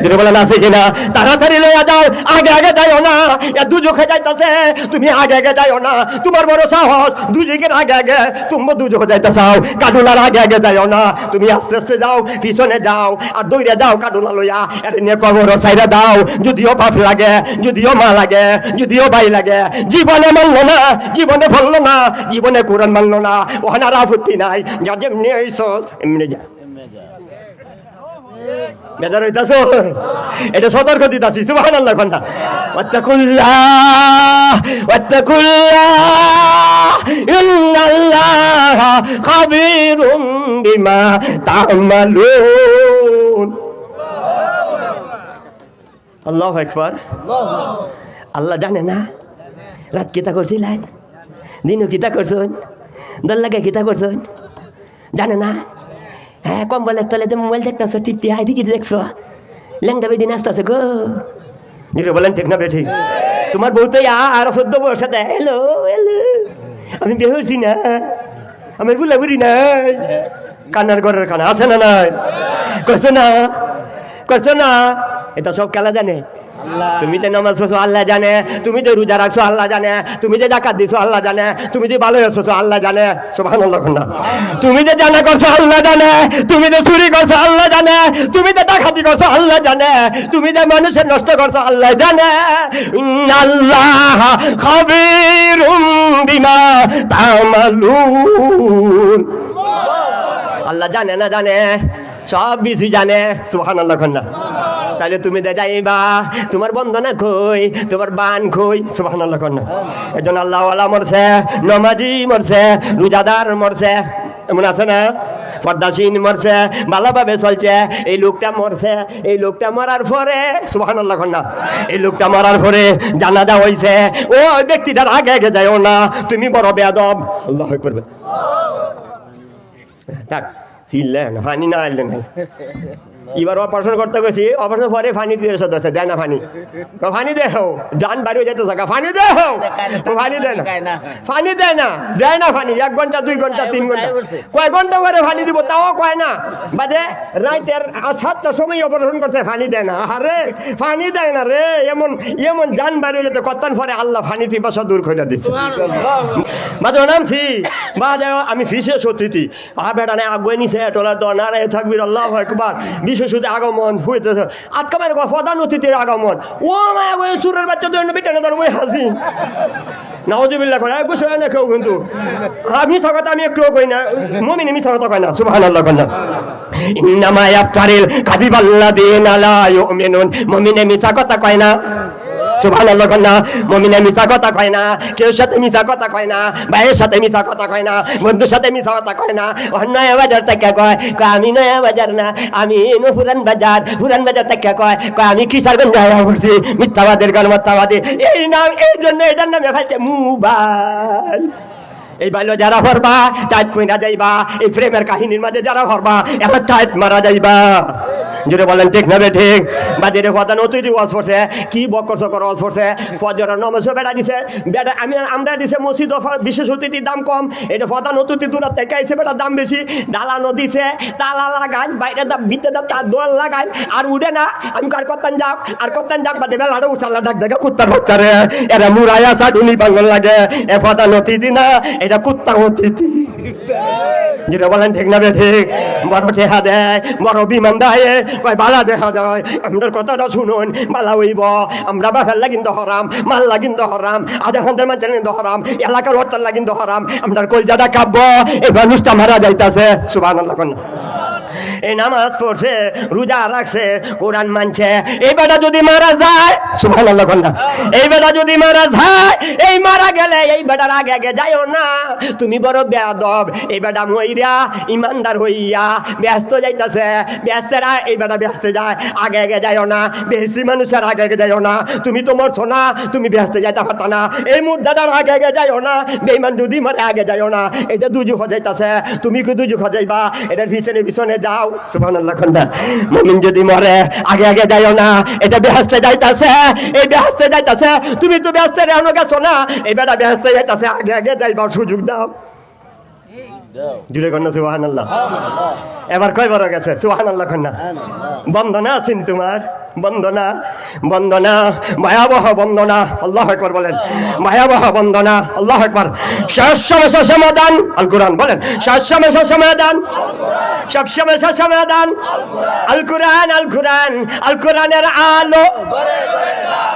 S1: যদি বলেন আছে কিনা? তাড়াতাড়ি লইয়া যাও, আগে আগে যাইও না। এ দুজখে যাইতাছে, তুমি আগে আগে যাইও না। তোমার বড় সাহস, দুজকের আগে আগে তুমি দুজখে যাইতে চাও, কাডুলার আগে আগে যাইও না। তুমি আস্তে আস্তে যাও, পিছনে যাও, আর দৌড়ে যাও কাডুলা লইয়া। এর নিয়ে কবর সাইডে দাও, যদিও বাপ লাগে, যদিও মা লাগে, যদিও ভাই লাগে। জীবনে মানলো না, জীবনে ফললো না, জীবনে কোরআন মানলো না, ওখানে আর আপত্তি নাই। যা যেমনি হইছো এমনি যা। বেজার হইতাছো? এটা সতর্ক দিতাছি। সুবহানাল্লাহ কন্যা। ওয়াত্তাকুল্লাহ ওয়াত্তাকুল্লাহ ইন্নাল্লাহা খাবীরুম বিমা তা'মালুন। আল্লাহু আকবার। আল্লাহ জানে না রাত কিতা করছিলেন, দিনও কিতা করছেন, দল লাগে কিতা করছেন, জানে না? হ্যাঁ, কম্বলের তলে যে মোবাইল দেখতেছো, টিপতে হাই টিকিট দেখছো, ল্যাংটা বেটি নাচতেছে গো। যেটা বলেন ঠিক না বেঠি? তোমার বউ তো আর 14 বছর সাথে হ্যালো হ্যালো, আমি বিয়ে হচ্ছি না, আমার বুলা বুড়ি নাই, কান্নার ঘরের কানা আছে না নাই? করছো না, করছো না? এটা সব খেলা জানে। তুমি যে নামাজ পড়ছো আল্লাহ জানে, তুমি যে রোজা রাখছো আল্লাহ জানে, তুমি যে যাকাত দিছো আল্লাহ জানে, তুমি যে ভালো আছো আল্লাহ জানে। সুবহানাল্লাহ। তুমি যে জানা করছো আল্লাহ জানে, তুমি যে চুরি করছো আল্লাহ জানে, তুমি যে ডাকাতি করছো আল্লাহ জানে, তুমি যে মানুষের নষ্ট করছো আল্লাহ জানে। আল্লাহ খাবীরুম বিমা তা'মালুন। আল্লাহ জানে না জানে, সব কিছু জানে। সুবহানাল্লাহ। তাহলে তুমি দে যাইবা, তোমার বন্ধনা কই, তোমার বান কই। সুবহানাল্লাহ। এজন্য আল্লাহ ওয়ালা মরছে, নমাজি মরছে, রোজাদার মরছে, এমন আছে না? পর্দাসীন মরছে, ভালোভাবে চলছে, এই লোকটা মরছে। এই লোকটা মরার পরে সুবহানাল্লাহ না, এই লোকটা মরার পরে জানাজা হইছে, ওই ব্যক্তিটার আগে আগে যাইও না, তুমি বড় বেয়াদব। আল্লাহ করবে থাক ছিলেন ফানি না আনলেন। এবার অপারেশন করতে গেছি, অপারেশন পরে ফানি দিয়ে সদস্য দেয় না, ফানি ফানি দেও, ডান বাড়ি যেতে থাকা, ফানি দেও, ফানি দেয় না, ফানি দেয় না, দেয় না ফানি। 1 ঘন্টা 2 ঘন্টা 3 ঘন্টা কয় ঘন্টা করে ফানি দিব, তাও কয় না। বাদে রাতের 7টার সময় অপারেশন করতে, ফানি দেয় না। আরে ফানি দেয় না রে, এমন এমন জান বাড়ি যেতে কত্তান পরে আল্লাহ ফানি পিপাসা দূর করে দিচ্ছে। বাদে নামছি বাদে আমি ফিসে সত্যি বেটা নেই আগুয়ে নিছে টোলা তো নারায় থাকবি আল্লাহু আকবার। বিশেষ আগমন হইতেছে, আজকালের প্রধান অতিথির আগমন। ও মায়া ওই সুরের বাচ্চা দুই বেটা ধর ওই হাসি নাউজুবিল্লাহ করে বসে না কেউ, কিন্তু আমি কথা আমি একটুও কই না, মুমিন মিছা কথা কয় না। সুবহানাল্লাহ। ইন্নামা ইয়াফতারিল কাযিবাল্লাযীনা লা ইউমিনুন, মুমিনে মিছা কথা কয় না। সুবহানাল্লাহ। মুমিনে মিছা কথা কয় না, কেউ সাথে মিছা কথা কয় না, ভাইয়ের সাথে মিছা কথা কয় না, বন্ধুর সাথে মিছা কথা কয় না। নয়া বাজার থেকে কয় আমি নয়া বাজার না, আমি পুরান বাজার, পুরান বাজার থেকে কয় আমি কিশোরগঞ্জ পড়ছি। মিথ্যাবাদের গান মিথ্যাবাদী, এই নাম এই জন্য এটার নামে ফেলছে মোবাইল। এই বাইলো যারা ভরবা টাইট কইরা যাইবা, এই প্রেমের কাহিনীর মাঝে যারা ভরবা এবার টাইট মারা যাইবা। যদি বলেন ঠিক না ঠিক? বাজারে প্রধান অতিথি ওয়াজ করছে, কি বকর চকর ওয়াজ করছে, ফজরের নামাজ বেড়া দিছে, বেড়া আমরা দিছে মসজিদ বিশেষ অতিথির দাম কম, এটা প্রধান অতিথি দূর থেকে আইছে, বেটার দাম বেশি, ডালানো দিছে, তালা লাগাই বাইরে ভিতরে তার দোয়াল লাগাই আর উঠে না। আমি কার করতেন যাক আর করতেন যাক বাদে বেলাটা উঠাল্লা ডাক দেখে কুত্তার বাচ্চারে, এরা মুরাইয়া সাডুনি বাঙ্গল লাগে, এ প্রধান অতিথি না, এটা কুত্তা অতিথি। যেটা বলেন ঠিক না ঠিক? বড় টেহা দেয়, বড় বিমান দেয়, কয় বালা দেখা যায়। আমাদের কথাটা শুনুন, বালা হইব। আমরা বাফাল্লা কিন্তু হরাম, মাল্লা কিন্তু হরাম, আধা ঘন্টার মাঝে কিন্তু হরাম, এলাকার হরতাল্লা কিন্তু হরাম। আমরা কলজাটা কাব্য, এই মানুষটা মারা যাইতাছে। সুবহানাল্লাহ। এই নামাজ পড়ছে, রোজা রাখছে, কোরআন মানছে, এই বেটা যদি মারা যায়, সুবহানাল্লাহ কন্যা, এই বেটা যদি মারা যায়, এই মারা গেলে এই বেটার আগে আগে যাইও না, তুমি বড় বেয়াদব। এই বেটা মইরা ইমানদার হইয়া ব্যস্ত যাইতাছে, ব্যস্তেরা এই বেটা ব্যস্ত যায়, আগে আগে যাইও না, বেশি মানুষের আগে আগে যাইও না, তুমি তো মরছো না, তুমি ব্যস্ত যাইতে পারত না, এই মুর্দাটার আগে আগে যাইও না, বেঈমান যদি মারে আগে যাইও না, এটা দুজু হজাইতাছে, তুমি কি দুজু হজাইবা, এটার পিছনে পিছনে যাও। সুবহানাল্লাহ। মুমিন যদি মরে আগে আগে যাইও না, এটা বেহেশতে যাইতাছে, এই বেহেশতে যাইতাছে, তুমি তো বেহেশতে রেনো গেছো না, এই বেটা বেহেশতে যাইতাছে, আগে আগে যাইবার সুযোগ দাও। জুড়ে কন্যা সুবহানাল্লাহ। এবার কয় বড় গেছে? সুবহানাল্লাহ কন্যা। বন্দনা আছেন তোমার, বন্দনা, বন্দনা, ভয়াবহ বন্দনা। আল্লাহু আকবার বলেন, ভয়াবহ বন্দনা। আল্লাহু আকবার। শেষ সমস্যার সমাধান আল কোরআন। বলেন, শেষ সমস্যার সমাধান, সব সমস্যার সমাধান আল কোরআন। আল কোরআন, আল কোরআনের আলো।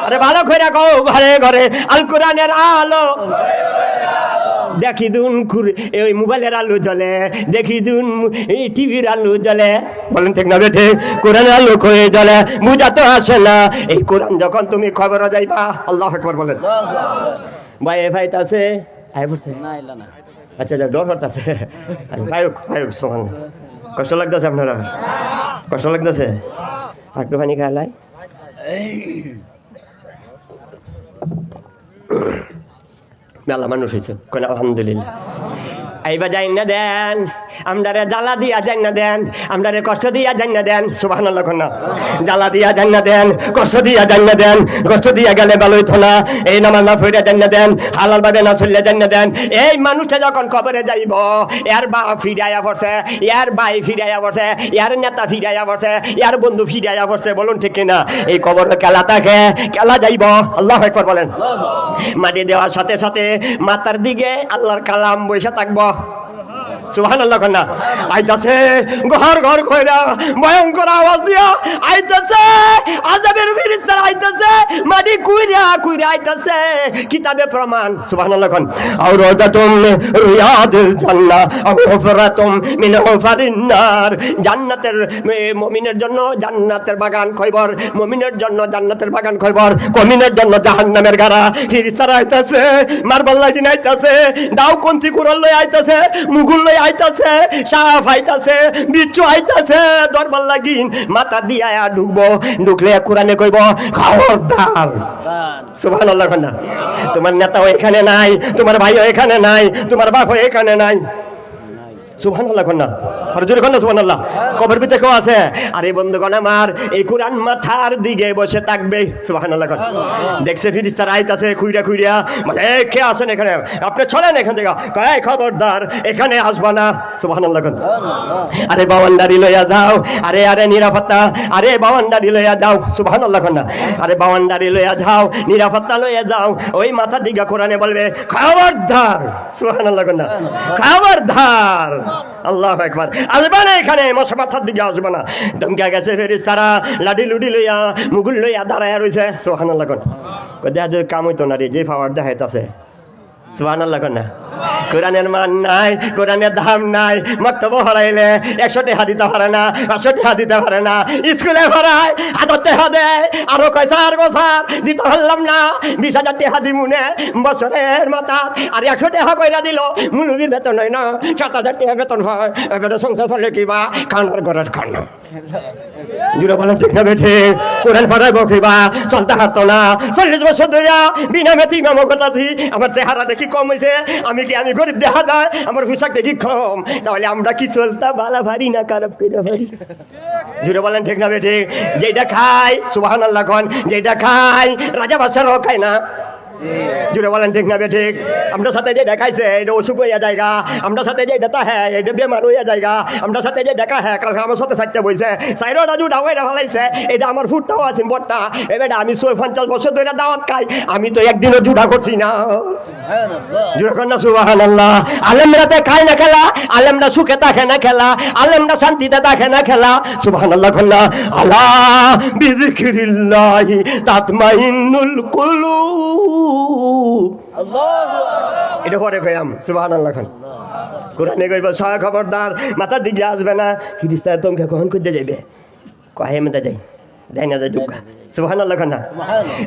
S1: আরে ভালো করে কও, ঘরে ঘরে আল কোরআনের আলো। দেখি দুন ওই মোবাইলের আলো জ্বলে, দেখি দুন এই টিভির আলো জ্বলে। বলেন ঠিক না বেঠে? কোরআনের আলো হয়ে জ্বলে, বুঝা তো আসে না। এই কোরআন যখন তুমি খবর যাইবা, আল্লাহু আকবার বলেন। ভাই ভাই আছে আচ্ছা, ডর হতাছে, সোহান, কষ্ট লাগতেছে আপনারা? কষ্ট লাগতেছে? একটু পানি খাইলাই। মেলা মানুষ হয়েছে, আলহামদুলিল্লাহ। এইবার যাই না দেন, আমরারে জ্বালা দিয়া যাই না দেন, আমরারে কষ্ট দিয়া যাই না দেন। সুবহানাল্লাহ। না জ্বালা দিয়া যাই না দেন, কষ্ট দিয়া যাই না দেন, কষ্ট দিয়া গেলে ভালো হইতো না। এই নামাজ না ফিরে যাই না দেন, হালাল ভাবে না চললে যাই না দেন। এই মানুষটা যখন কবরে যাইব, এর বাপ ফিরাইয়া পড়ছে, এর ভাই ফিরাইয়া পড়ছে, এর নেতা ফিরাইয়া পড়ছে, এর বন্ধু ফিরাইয়া পড়ছে। বলুন ঠিক কিনা? এই কবর খেলা থাকে, খেলা যাইব। আল্লাহু আকবার বলেন। মাটি দেওয়ার সাথে সাথে মাথার দিকে আল্লাহর কালাম বসে থাকবো। সুবহানাল্লাহ। না আইতাছে ঘর ঘর কইরা ভয়ঙ্কর আওয়াজ দিয়া আইতাছে, আযাবের ফেরেশতারা আইতাছে, মাটি কুইরা কুইরা আইতাছে, কিতাবে প্রমাণ। সুবহানাল্লাহ। আও রাদাতুম রিয়াদুল জান্নাহ আও হুফরাতুম মিন হুফারিন নার। জান্নাতের মুমিনের জন্য জান্নাতের বাগান খয়বর, মুমিনের জন্য জান্নাতের বাগান খয়বর, মুমিনের জন্য জাহান্নামের গাড়া। ফেরেশতারা আইতাছে, মারবাল লাগিন আইতাছে, দাও কোনতি কুরল লই আইতাছে, মুগুল লই আইতাছে, সাপ আইতাছে, বিচ্ছু আইতাছে, দরবার লাগিন মাথা দিয়া ঢুকবো। ঢুকলে কোরআনে কইব খবরদার। সুবহানাল্লাহ। না তোমার নেতাও এখানে নাই, তোমার ভাইও এখানে নাই, তোমার বাপও এখানে নাই। সুবহানাল্লাহ। না হরজুর কন্যা সুবহানাল্লাহ। কবর ভিতরে কেউ আছে? আরে বন্ধুগণ আমার, এই কোরআন মাথার দিকে বসে থাকবে। সুবহানাল্লাহ। দেখছে ফেরেশতারা আইতাছে খুইরা খুইরা, মানে কে আছেন এখানে? আপনি চলেন এখান থেকে, কয় খবরদার এখানে আসবা না। সুবহানাল্লাহ। আরে বাওয়ান্ডারি লইয়া যাও, আরে আরে নিরাপত্তা, আরে বাওয়ান্ডারি লইয়া যাও। সুবহানাল্লাহ। না আরে বাওয়ান্ডারি লইয়া যাও, নিরাপত্তা লইয়া যাও। ওই মাথার দিকে কোরআনে বলবে খবরদার। সুবহানাল্লাহ। না খবরদার। আল্লাহু আকবার। আসবে না এখানে, মাথার দিকে আসবে না। ধমকে গেছে ফেরেশতারা, লাঠি লুটি লইয়া, মুগুল লইয়া দাঁড়াইয়া রয়েছে। সুবহানাল্লাহ। দেখা যায় কাম হইতো না রে, যে পাওয়ার দেখাইতেছে। সুবহানাল্লাহ। না কোরআনের মান নাই, কোরআনের দাম নাই। মক্তব হরাইলে 100 টাকা দিতে পারে না, 500 টাকা দিতে পারে না। স্কুলে ভরায় 1000 টাকা দেয়, আরো কয় 4 বছর দিতে পারলাম না, 20,000 টাকা দিমুনে বছরের মাথা। আর 100 টাকা কইরা দিল, মুলুবির বেতন হয় না, 7,000 টাকা বেতন হয়। এবারে সংসার চলে কিবা? খানার ঘরের খানা। জুড়ে বলেন ঠিক না বেঠে? কোরআন পড়াইব কিবা? চলতে হারতো না। 40 বছর ধরে বিনা মেথি ইমাম করতাছি, আমার চেহারা দেখি কম হয়েছে। আমি গরিব দেখা যায়, আমার পোশাক দেখি কম। তাহলে আমরা কি চলতা বালা ভারি না খারাপ করে ভারি? জুড়ে বলেন ঠিক না বেঠে? যেটা খাই, সুবহানাল্লাহ, যেটা খাই রাজা বাদশারাও খায় না। জুড়ে বলেন ঠিক না ঠিক? আমরা সাথে যে দেখাইছে এটা অসুখ হইয়া জায়গা, আমরা সাথে যে এটা হ্যাঁ এটা বেমার হইয়া জায়গা, আমরা সাথে যে দেখা হ্যাঁ কালকে আমার সাথে চারটা বইছে সাইরোটা জুড়া হয়ে ফেলাইছে, এটা আমার ফুটটাও আছে বটটা, এবার আমি 50 বছর ধরে দাওয়াত খাই, আমি তো একদিনও জুড়া করছি না। জুড়া কর না সুবহানাল্লাহ। আলেমরাতে খায় না খেলা, আলেমরা সুখে থাকে না খেলা, আলেমরা শান্তিতে থাকে না খেলা। সুবহানাল্লাহ কন্যা আলা বিযিকরিল্লাহি তাতমাইন্নুল কুলুব। এটা পরে কইলাম সুবহানাল্লাহ। কোরআনে কইব সয় খবরদার মাথার দিকে আসবে না, ফিরিস্তা তোমাকে কখন করতে যাইবে, কয়ে মধ্যে যাই দেয় না ঢুকা। সুবহানাল্লাহ না?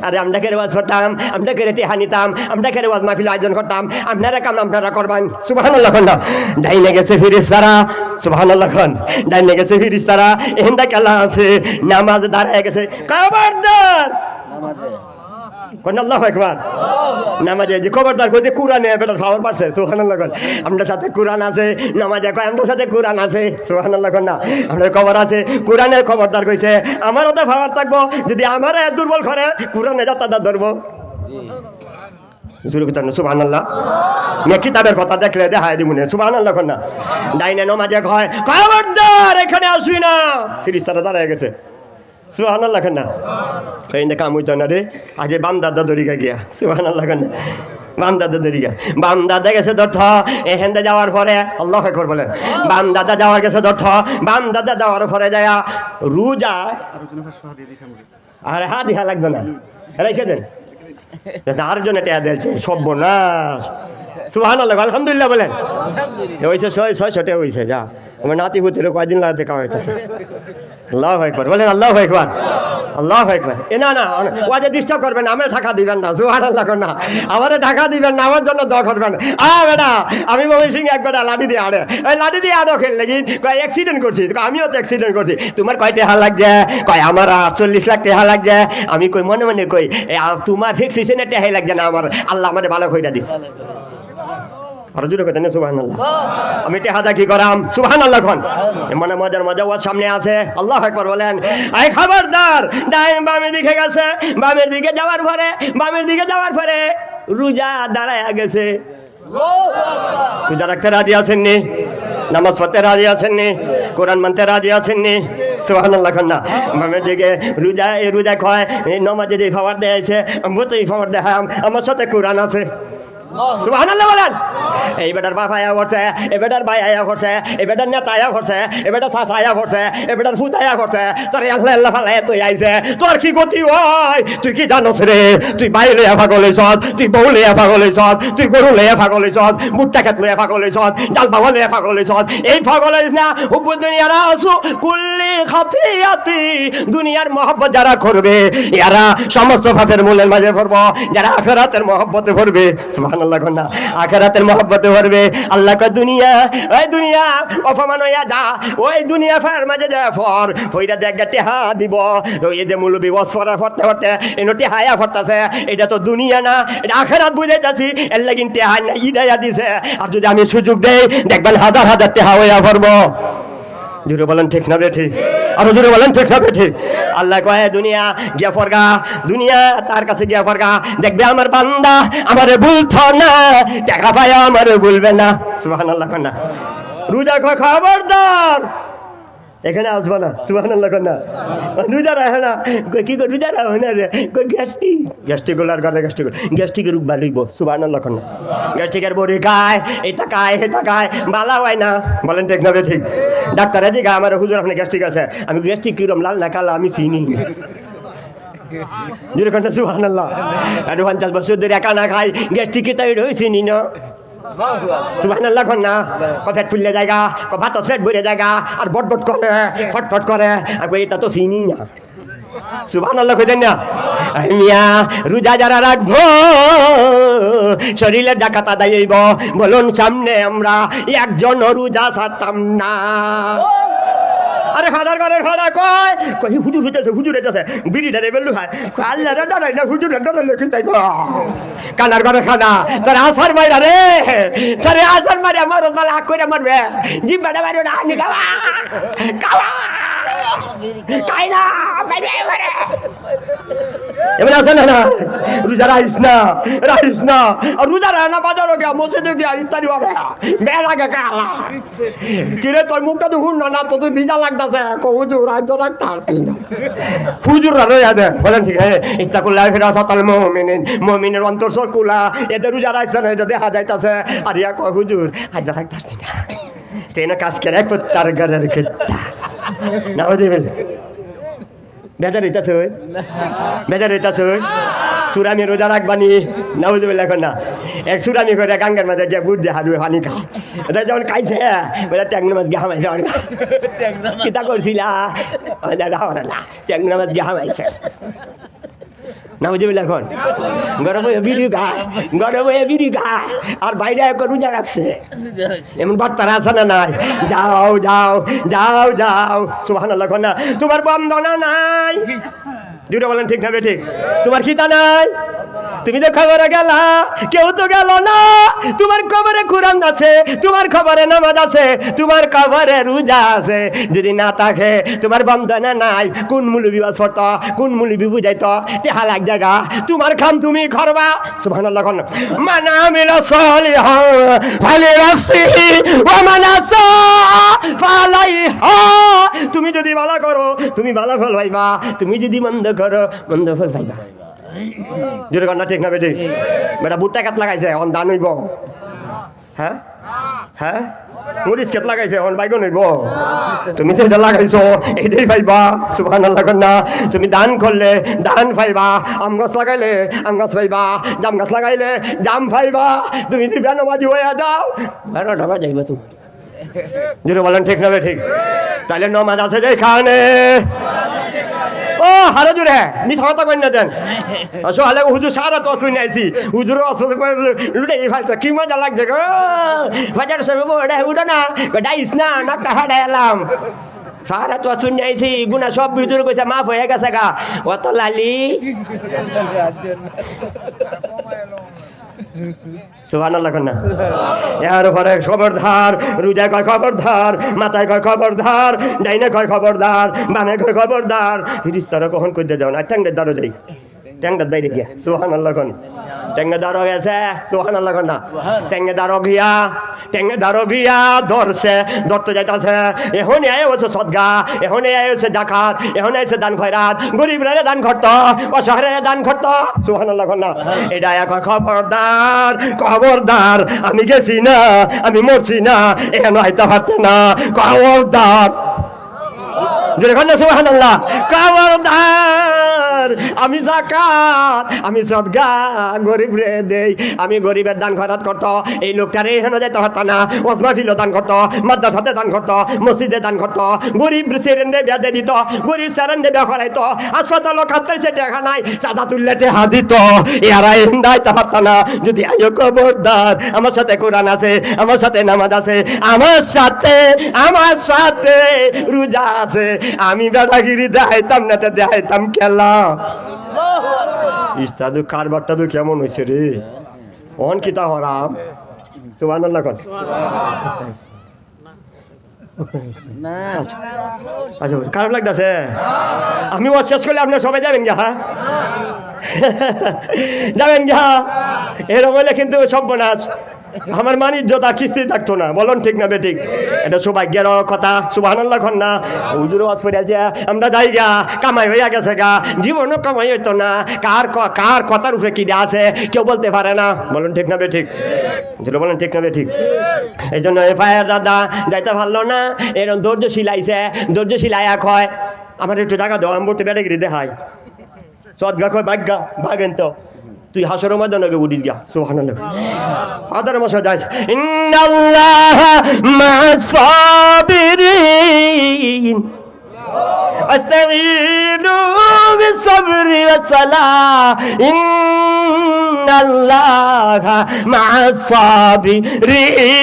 S1: আরে আমরা কেড়ে ওয়াজ করতাম, আমরা কেড়ে টেহা নিতাম, আমরা কেড়ে ওয়াজ মাহফিল আয়োজন করতাম, আপনারা কাম আপনারা করবেন। সুবহানাল্লাহ না? ডাইনে গেছে ফিরিস্তারা, সুবহানাল্লাহ খান, ডাইনে গেছে ফিরিস্তারা, এহেন্দা খেলা আছে, নামাজ দাঁড়ায় গেছে খবরদার আল্লাহু আকবার। নামাজে যে খবরদার কইতে কোরআনে বেটার খবর পাচ্ছে। সুবহানাল্লাহ। আমরা সাথে কোরআন আছে, নামাজে কয় আমরা সাথে কোরআন আছে। সুবহানাল্লাহ না? আমাদের খবর আছে, কোরআনের খবরদার কইছে আমারও তো খবর থাকবো, যদি আমার দুর্বল করে কোরআনে যাত্রা ধরবো। সুবহানাল্লাহ। কিতাবের কথা দেখলে দেখায় দিমুনে। সুবহানাল্লাহ না? ডাইনে নামাজে কয় খবরদার এখানে আসবি না, ফিরিস্তারা দাঁড়ায় গেছে। সুবহানাল্লাহ না? কইন্দে কাম হইতো না রে, আজ বাম দাদা দরিগা গিয়া। সুবহানাল্লাহ না? বাম দাদা দরিগা, বাম দাদা গেছে ধরত, এখানটা যাওয়ার পরে আল্লাহু আকবার বলেন, বাম দাদা যাওয়ার গেছে ধরত, বাম দাদা যাওয়ার পরে যায় রোজা আরে হাত ইহা লাগবে না, রেখে দেন আর জন্য টেয়া দিয়েছে সর্বনাশ। সুবহানাল্লাহ আলহামদুলিল্লাহ বলেন। হয়েছে 600 টাকা হয়েছে, যা আমার নাতি পুতির কয়দিন লাগতে খাওয়াইছে। আল্লাহু আকবার বলেন, আল্লাহু আকবার, আল্লাহু আকবার। এ না না ওয়াজে ডিস্টার্ব করবেন, আমার টাকা দিবেন না। সুবহানাল্লাহ না? আমারে টাকা দিবেন না, আমার জন্য দোয়া করবেন। বেটা আমি মমিন সিং একবার লাঠি দিয়ে আড়ে, ওই লাঠি দিয়ে আড়ো খেল লাগি, কয় অ্যাক্সিডেন্ট করছি, আমিও তো অ্যাক্সিডেন্ট করছি, তোমার কয় টাকা লাগছে, কয় আমার 48 লাখ টাকা লাগছে। আমি কই মনে মনে কই তোমার ফিক্সেশনের টাকা লাগছে না, আমার আল্লাহ আমারে ভালো কইরা দিছে। আর জুড়ে কথা না সুবহানাল্লাহ। আমি টেহাদা কি করাম? সুবহানাল্লাহ খান। মানে মজার মজা ওয়াজ সামনে আছে। আল্লাহু আকবার বলেন। আই খবরদার, ডাইন বামের দিকে গেছে, বামের দিকে যাওয়ার পরে, বামের দিকে যাওয়ার পরে রোজা দাঁড়ায় গেছে। রোজা রাখতে রাজি আছেননি? নামাজ পড়তে রাজি আছেননি? কোরআন মানতে রাজি আছেননি? সুবহানাল্লাহ খান না? বামের দিকে রোজা, এই রোজা কয় নামাজে যে খাবার দেয়াছে, আমি তো এই খাবার দেখাম, আমার সাথে কোরআন আছে। সুবহানাল্লাহ বলেন। এই বেটার বাপ আয়া করছে, এ বেটার ভাই আয়া করছে, এ বেটার নেতা আয়া করছে, এ বেটার চাচা আয়া করছে, এ বেটার ফুত আয়া করছে, তোর আল্লাহ আল্লাহ ফালাই তুই আইছে, তোর কি গতি হয় তুই কি জানোস রে? তুই বাইরে লইয়া পাগল হইছ, তুই বউ লইয়া পাগল হইছ, তুই গরু লইয়া পাগল হইছ, ভুট্টা খেত লইয়া পাগল হইছ, জাল বাবা লইয়া পাগল হইছ। এই পাগল হইছ না উব্বু দুনিয়ারা আসু কুল্লি খাতিয়াতি, দুনিয়ার মহব্বত যারা করবে এরা সমস্ত পাপের মূলের মাঝে পড়বো, যারা আখিরাতের মহব্বতে পড়বে। সুবহানাল্লাহ না? আখিরাতের মহব্বতে পড়বে। আল্লাহ কয় দুনিয়া, ওই দুনিয়া অপমান হইয়া যা, ওই দুনিয়া ফার মাঝে যা ফর ওইটা দেখ টেহা দিব, ওই যে মুলবি বছরা ফরতে ফরতে এনো টেহায়া ফরতাছে, এটা তো দুনিয়া না, এটা আখিরাত বুঝাইতাছি, এর লাগিন টেহা না ইদায়া দিছে। আর যদি আমি সুযোগ দেই দেখবেন হাজার হাজার টেহা হইয়া পড়বো। জুড়ে বলেন ঠিক না বেঠি? আরো জুড়ে বলেন ঠিক না বেঠি? আল্লাহ কয় দুনিয়া গিয়া ফরগা, দুনিয়া তার কাছে গিয়া ফরগা, দেখবে আমার বান্দা আমারে ভুলত না, টাকা পায় আমারে ভুলবে না। সুবহানাল্লাহ না? রোজা কয় খবরদার এখানে আসবো না। সুবহানাল্লাহ না? রোজা রাখে না, কি করে রোজা রাখে না রে? গ্যাস্ট্রিক, গ্যাস্ট্রিক গুলার ঘরে গ্যাস্ট্রিকের রোগ ভালো হইব। সুবহানাল্লাহ না? গ্যাস্ট্রিকের বড়ি খায়, এটা খায়, এটা খায়, বালা হয় না। বলেন ঠিক না ঠিক? ডাক্তারে জিগা আমার হুজুর আপনি গ্যাস্ট্রিক আছে, আমি গ্যাস্ট্রিক কিরম লাল না কালা আমি চিনি। সুবহানাল্লাহ। 50 বছর ধরে একা না খাই, গ্যাস্ট্রিক কি তাই চিনি না। সুবহানাল্লাহ না? পেট ফুললে জায়গা, ভাত পেট ভরে জায়গা, আর বটবট করে, ফটফট করে, এটা তো চিনি না। সুবহানাল্লাহ কইতেন না? মিয়া রোজা যারা রাখবো শরীরে ডাকাত আদায় হইব, বলুন সামনে আমরা একজন রোজা ছাড়তাম না। আরে ফাদার করে ফাদা কয় কই হুজুর হইতেছে, হুজুর হইতেছে, বিড়িটা রে বেলু খায়, আল্লাহ রে ডরাই না, হুজুর রে ডরাইলে কি তাই কানার করে খানা তোর আসার মাইরা রে, তোর আসার মারে আমার মালা হাক করে মারবে, জিব্বাটা মারবে না, আনি খাওয়া খাওয়া খাই না, এবার আছে না রোজা রাইস না আর রোজা রায় না বাজারও গিয়া মসজিদে গিয়া ইত্যাদি হবে বের আগে কালা কিরে তোর মুখটা তো হুন না তো তুই ভিজা লাগতেছে হুজুর আজ তো রাখতে পারছি না হুজুর রয়ে দে বলেন ঠিক আছে ইত্তাকুল্লাহ ফিরাসাতাল মুমিনের অন্তর সকুলা এদের রোজা রাইস না এটা দেখা যাইতাছে আর ইয়া কয় হুজুর আজ তো রাখতে পারছি না তেনা কাজ করে কুত্তার ঘরের কুত্তা না বুঝিবেন বেজার হইতাছে সুরামি রোজা রাখবানি না বুঝবে এখন না এক সুরামি করে গাঙ্গের মাঝে গিয়ে বুঝ দিয়ে হারবে পানি খা এটা যখন খাইছে ট্যাংরা মাছ গিয়ে হামাইছে কিতা করছিলা না ট্যাংরা মাছ গিয়ে হামাইছে না বুঝবে এখন গরমে বিড়ি গা আর বাইরে এক রোজা রাখছে এমন বার্তারা আছে না নাই যাও সুবহানাল্লাহ না তোমার বন্ধনা নাই দুটো বলেন ঠিক না ঠিক তোমার খিতা নাই তুমি তো খবরে গেলা কেউ তো গেল না তোমার খবরে কোরআন আছে তোমার খবরে নামাজ আছে তোমার খবরে রোজা আছে যদি না থাকে তোমার বন্ধনা নাই কোন মুলবি বাস করতো কোন মুলবি বুঝাইতো তেহা লাগ জায়গা তোমার খাম তুমি করবা সুবহানাল্লাহ মান আমিলা সালিহান ফালিনাফসিহি ওয়া মান আসা ফালাইহা তুমি যদি ভালো করো তুমি ভালো ফল পাইবা তুমি যদি মন্দ করো মন্দ ফল পাইবা জোরে কর না ঠিক না বেটি বেটা বুটটা কাট লাগাইছে অন দান হইব হ্যাঁ মরিচ কেট লাগাইছে অন বাইগন হইব তুমি সেটা লাগাইছো এটাই পাইবা সুবহানাল্লাহ না তুমি দান করলে দান পাইবা আম গাছ লাগাইলে আম গাছ পাইবা জাম গাছ লাগাইলে জাম পাইবা তুমি যদি বেনবাজি হয়ে যাও ঢাকা যাইবা তুমি জোরে বলেন ঠিক না ঠিক তাহলে নমাজ আছে যেখানে ও হারে জুড়ে মিথ্যা কথা কই না দেন আসলে হুজুর সারা তো শুনে আইছি হুজুর আসলে লুটে ফালছে কি মজা লাগছে গো বাজার সব ওটা উঠো না ডাইস না নাকটা হাড়ে এলাম সারা তো শুনে আইছি গুনা সব ভিতরে কইছে মাফ হয়ে গেছে গা অত লালি সুবহানাল্লাহ না এর পরে খবরদার রোজা কয় খবরদার মাথায় কয় খবরদার ডাইনে কয় খবরদার বামে কয় খবরদার ফিরিস্তারা কখন কইতে যাও না ট্যাংদের দ্বারো যাই ট্যাংটার বাইরে গিয়া সুবহানাল্লাহ টেঙ্গে দাঁড়ো গেছে সুবহানাল্লাহ না টেঙ্গে দাঁড়ো গিয়া ধরতে যাইতাছে এখন আয় হচ্ছে সদগা এখন আয় হচ্ছে জাকাত এখন আইছে দান খয়রাত গরিব রে দান করত অসহায় দান করত সুবহানাল্লাহ না এটা এক খবরদার আমি গেছি না আমি মরছি না এখানে আইতে পারতে না খবরদার সুবহানাল্লাহ খবরদার আমি জাকাত আমি সদকা গরিব রে দেই আমি গরিবের দান খয়রাত করত এই লোকটারে এখানে যাইতে পারত না ওজমা ফিল দান করত মাদ্রাসাতে দান করত মসজিদে দান করত গরিব সেরেন্ডে বিয়া দিয়ে দিত গরিব সেরেন্ডে বিয়া করাইত হাসপাতাল খাতে টাকা নাই চাঁদা তুললে টেহা দিত এরা যাইতে পারত না যদি আয়ো খবরদার আমার সাথে কোরআন আছে আমার সাথে নামাজ আছে আমার সাথে রোজা আছে আমি বেটাগিরি দেখাইতাম না দেখাইতাম খেলা ইস্তাদু কারবারটা তো কেমন হয়েছে রে অন কিতা হরাম সুবহানাল্লাহ কর আচ্ছা খারাপ লাগতেছে আমি শেষ করলে আপনার সবাই যাবেন গা যাবেন গা এরকম হলে কিন্তু সর্বনাশ আমার মান ইজ্জত আর কিস্তি থাকতো না বলুন ঠিক না বেঠিক এটা সৌভাগ্যের কথা সুবহানাল্লাহ না হুজুর ওয়াজ করে যে আমরা যাই গা কামাই হইয়া গেছে গা জীবনও কামাই হইতো না কার কথার উপরে কি আছে কেউ বলতে পারে না বলুন ঠিক না বেঠিক বলুন ঠিক না বেঠিক এই জন্য এফআইআর দাদা যাইতে পারলো না এরকম ধৈর্য শিলাইয়া কয় আমার একটু জায়গা দাও আমি বলতে বেড়ে গিয়ে দেখাই সদগা কয় বাগেন তো তুই হাসর ময়দানে উঠিস গা সুবহানাল্লাহ আদার মশা যাইস ইন্নাল্লাহা মা'আস সাবিরিন আস্তাঈনু বিস-সাবরি ওয়াস-সালাহ ইন্নাল্লাহা মা'আস সাবিরিন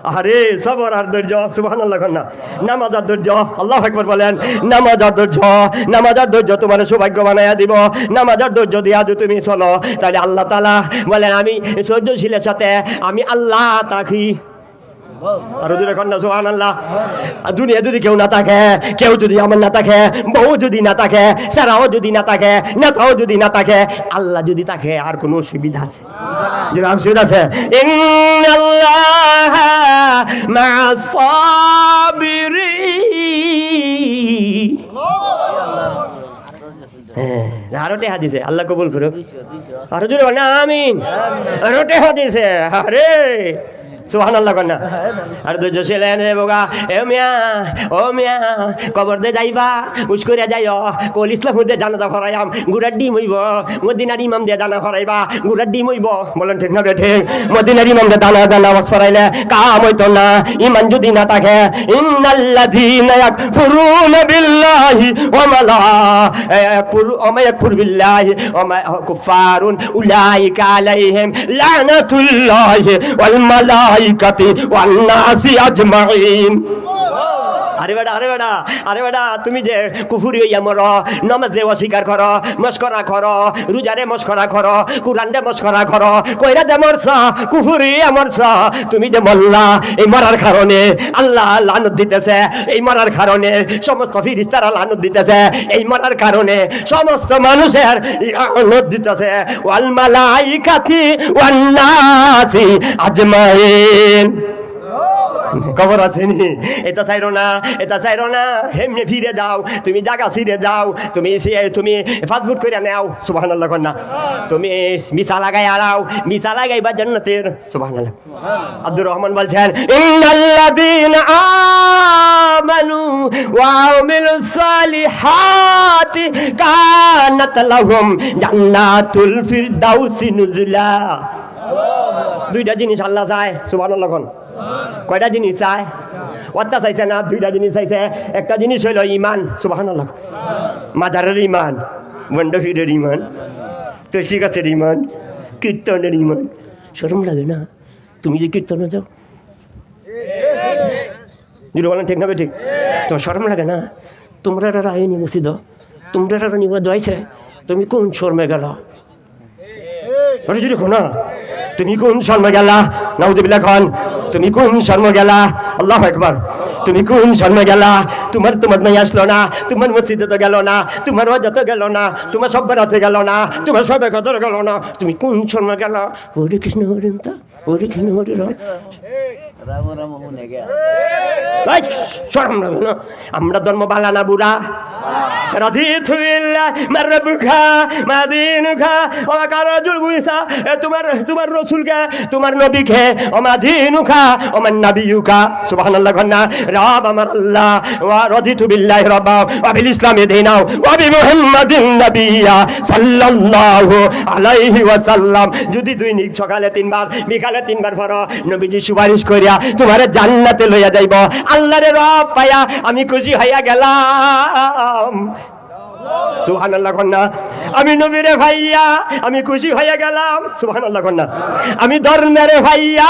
S1: আরে সবর আর ধৈর্য সুবহানাল্লাহ না নামাজ আর ধৈর্য আল্লাহু আকবার বলেন নামাজ আর ধৈর্য তোমার সৌভাগ্য বানায়া দিব নামাজ আর ধৈর্য দিয়া যদি তুমি চলো তাহলে আল্লাহ তাআলা বলেন আমি সহ্যশীলের সাথে আমি আল্লাহ থাকি আর ওদের কন্যা সুবহানাল্লাহ। দুনিয়া যদি কেউ না থাকে, কেউ যদি আমার না থাকে, বউ যদি না থাকে, সারাও যদি না থাকে, নেতাও যদি না থাকে, আল্লাহ যদি থাকে, আর কোনো অসুবিধা আছে? যে অসুবিধা আছে? ইন্নাল্লাহা মা'আস সাবিরিন। আরো টেহা দিছে, আল্লাহ কবুল করুক। আরো জোরে বলেন আমিন। আরো টেহা দিছে, আরে সুবহানাল্লাহ কন্যা। আর দুজো ছিলেন বোগা, ও মিয়া কবর দে যাইবা, উস করে যাইও, কল ইসলাম দে জানাজা ফরাইয়াম, গুড়ার ডিম হইব, মদিনার ইমাম দিয়ে জানা ফরাইবা, গুড়ার ডিম হইব। বলেন ঠিক না বেঠে? মদিনার ইমাম দিয়ে দানা ফরাইলে কাম হইতো না, ইমান যদি না থাকে। ইন্নাল্লাযীনা ইয়াকফুরুনা বিল্লাহি ওয়া মালাইকাতিহি বিল্লাহি ওয়া মা কুফারুন উলাইকা আলাইহিম লানাতুল্লাহি ওয়াল মালাইকাতি ওয়ান নাসি আজমাইন। আরে বেটা, তুমি যে কুফুরি হইয়া মর, নামাজে অস্বীকার করো, মস্করা করো, রোজারে মস্করা করো, কুরআনে মস্করা করো, কইরা দে মরছ, কুফুরি মরছ, তুমি যে মরলা, এই মরার কারণে আল্লাহ লানত দিতেছে, এই মরার কারণে সমস্ত ফেরেশতারা লানত দিতেছে, এই মরার কারণে সমস্ত মানুষের লানত দিতেছে। ওয়াল মালাইকাতি ওয়ান নাসি আজমাইন। খবর আছে নি? এটা চাইরো না, এমনি ফিরে যাও, তুমি জায়গা ছিঁড়ে যাও, তুমি ফাস্টফুড করে নাও, সুবহানাল্লাহ কন্যা। তুমি মিশা লাগাই আড়াও, মিশা লাগাইবা জান্নাতের, সুবহানাল্লাহ। আব্দুর রহমান বলছেন ইন্নাল্লাযীনা আমানু ওয়া আমিলুস সালিহাতি কানাত লাহুম জান্নাতুল ফিরদাউসি নুজুলা। দুইটা জিনিস আল্লাহ চায়, সুবহানাল্লাহ। কয়টা জিনিস চায়? ওটা চাইছে না, দুইটা জিনিস চাইছে। একটা জিনিস হইল ইমান, সুবহানাল্লাহ। মাজারের ইমান, মন্ডপীরের ইমান, তুলসী গাছের ইমান, কীর্তনের ইমান। শরম লাগে না তুমি যে কীর্তনে যাও? যদি বলেন ঠিক না ঠিক? তোমার শরম লাগে না? তোমরা আইনি মসজিদ, তোমরা নিবা দোয়াইছে, তুমি কোন শর্মে গেল? যদি না তুমি কোন শর্মে গেলা? নাউযুবিল্লাহ খান, তুমি কোন শর্মে গেলা? আল্লাহু আকবার। তুমি কোন শর্মে গেলা? তোমার নাই আসলো না, তোমার মসজিদে তো গেল না, তোমার ওয়াজতে গেল না, তোমার সব বেড়াতে গেল না, তোমার সবে কদর গেল না, তুমি কোন শর্মে গেলা? হরে কৃষ্ণ হরে তা, হরে কৃষ্ণ হরে রাম রাম মনে গেল। শরম লাগে না? আমরা ধর্ম বালা না বুড়া? রাদিতু বিল্লাহি মারবুকা মাদিনুকা ওয়া কারাজুল বুইসা। তোমার রাসূলকে, তোমার নবীকে, ওমা দিনুকা ওমান নাবিয়ুকা, সুবহানাল্লাহ। কন্যা রব আমার আল্লাহ, ওয়া রাদিতু বিল্লাহি রাব্বা ওয়া বিল ইসলামি দীনা ওয়া বি মুহাম্মাদিন নাবিয়্যা সাল্লাল্লাহু আলাইহি ওয়াসাল্লাম। যদি দৈনিক সকালে 3 বার, বিকালে 3 বার পড়ো, নবীজি সুপারিশ করিয়া তোমারে জান্নাতে লইয়া যাইব। আল্লাহরে রব পাইয়া আমি খুশি হইয়া গেলাম, সুবহানাল্লাহ। কন্যা আমি নবীরে ভাইয়া আমি খুশি হয়ে গেলাম, সুবহানাল্লাহ। কন্যা আমি ধর্মের ভাইয়া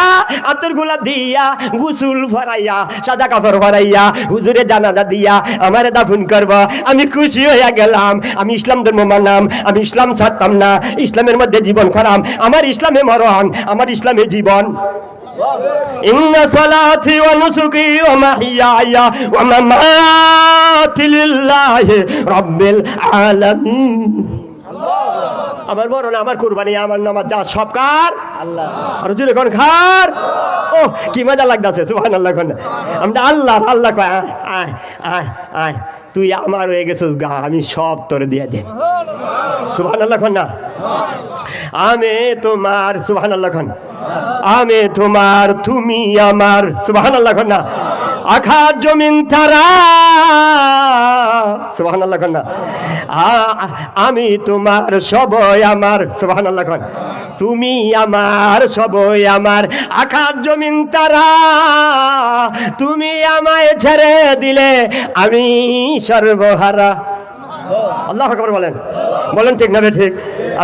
S1: আতর গুলা দিয়া, গোসল ভরাইয়া, সাদা কাপড় ভরাইয়া, হুজুরে জানাজা দিয়া আমারে দাফন করব, আমি খুশি হয়ে গেলাম। আমি ইসলাম ধর্ম মানলাম, আমি ইসলাম ছাড়তাম না, ইসলামের মধ্যে জীবন করাম, আমার ইসলামে মরণ, আমার ইসলামে জীবন। ইন্না সালাতি ওয়া নুসুকি ওয়া মাহইয়ায়া ওয়া মামাতি লিল্লাহি রাব্বিল আলামিন। আমার মরণ, আমার কুরবানি, আমার নামাজ, যা সব কার? আল্লাহ। আর যদি কোন খার, ও কি মজা লাগতাছে, সুবহানাল্লাহ। কোন আমরা আল্লাহ কয় আয় আয় আয়, তুই আমার হয়ে গেছিস গা, আমি সব তোরে দিয়ে দে, সুবহানাল্লাহ। না আমি তোমার, সুবহানাল্লাহ। আমি তোমার, তুমি আমার, সুবহানাল্লাহ। না আকাশ জমিন তারা, সুবহানাল্লাহ। না আমি তোমার, সবই আমার, সুবহানাল্লাহ। তুমি আমার, সবই আমার, আকাশ জমিন তারা, তুমি আমায় ছেড়ে দিলে আমি সর্বহারা। আল্লাহু আকবার বলেন ঠিক না ঠিক?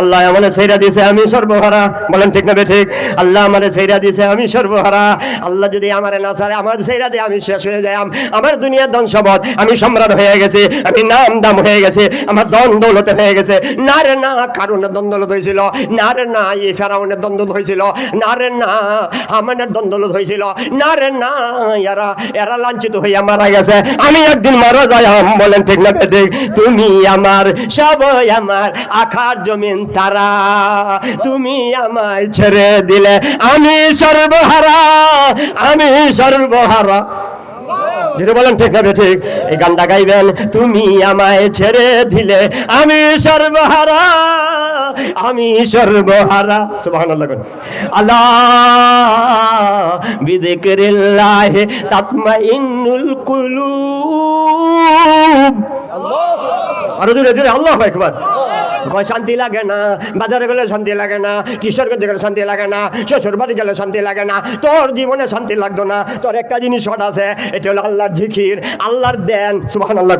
S1: আল্লাহ আমারে ছেড়ে দিয়েছে, আমি সর্বহারা। বলেন ঠিক না ঠিক? আল্লাহ আমারে ছেড়ে দিয়েছে, আমি সর্বহারা। আল্লাহ যদি আমারে না ছাড়ে, আমার ছেড়ে দিয়ে আমি শেষ হয়ে যাই। আমার দুনিয়ার ধন সম্পদ, আমি সম্রাট হয়ে গেছি, আমি নাম দাম হয়ে গেছে, আমার দন দৌলতে হয়ে গেছে। না রে না, কারণের দ্বন্দ্ব হয়েছিল। না রে না, এই ফেরাউনের দ্বন্দ্ব হয়েছিল। না রে না, হামানের দ্বন্দ্ব হয়েছিল। না রে না, এরা এরা লাঞ্ছিত হইয়া মারা গেছে, আমি একদিন মারা যাই। বলেন ঠিক না ঠিক? তুমি আমার সবই আমার, আখার জমিন তারা, তুমি আমায় ছেড়ে দিলে আমি সর্বহারা, আমি সর্বহারা। যেটা বলেন ঠিক না ঠিক? এই গানটা গাইবেন, তুমি আমায় ছেড়ে দিলে আমি সর্বহারা, আমি সর্বহারা। সুবহানাল্লাহ। আল্লাহ বিযিকরিল্লাহ তাতমাইন্নুল কুলুব। আরো জোরে জোরে আল্লাহু আকবার। শান্তি লাগে না, বাজারে গেলে শান্তি লাগে না, কিশোর গেলে শান্তি লাগে না, শ্বশুর বাড়ি গেলে শান্তি লাগে না। তোর জীবনে শান্তি লাগতো না, তোর একটা জিনিস শর্ট আছে, এটা হলো আল্লাহর জিকির, আল্লাহর দেন। সুবহানাল্লাহ।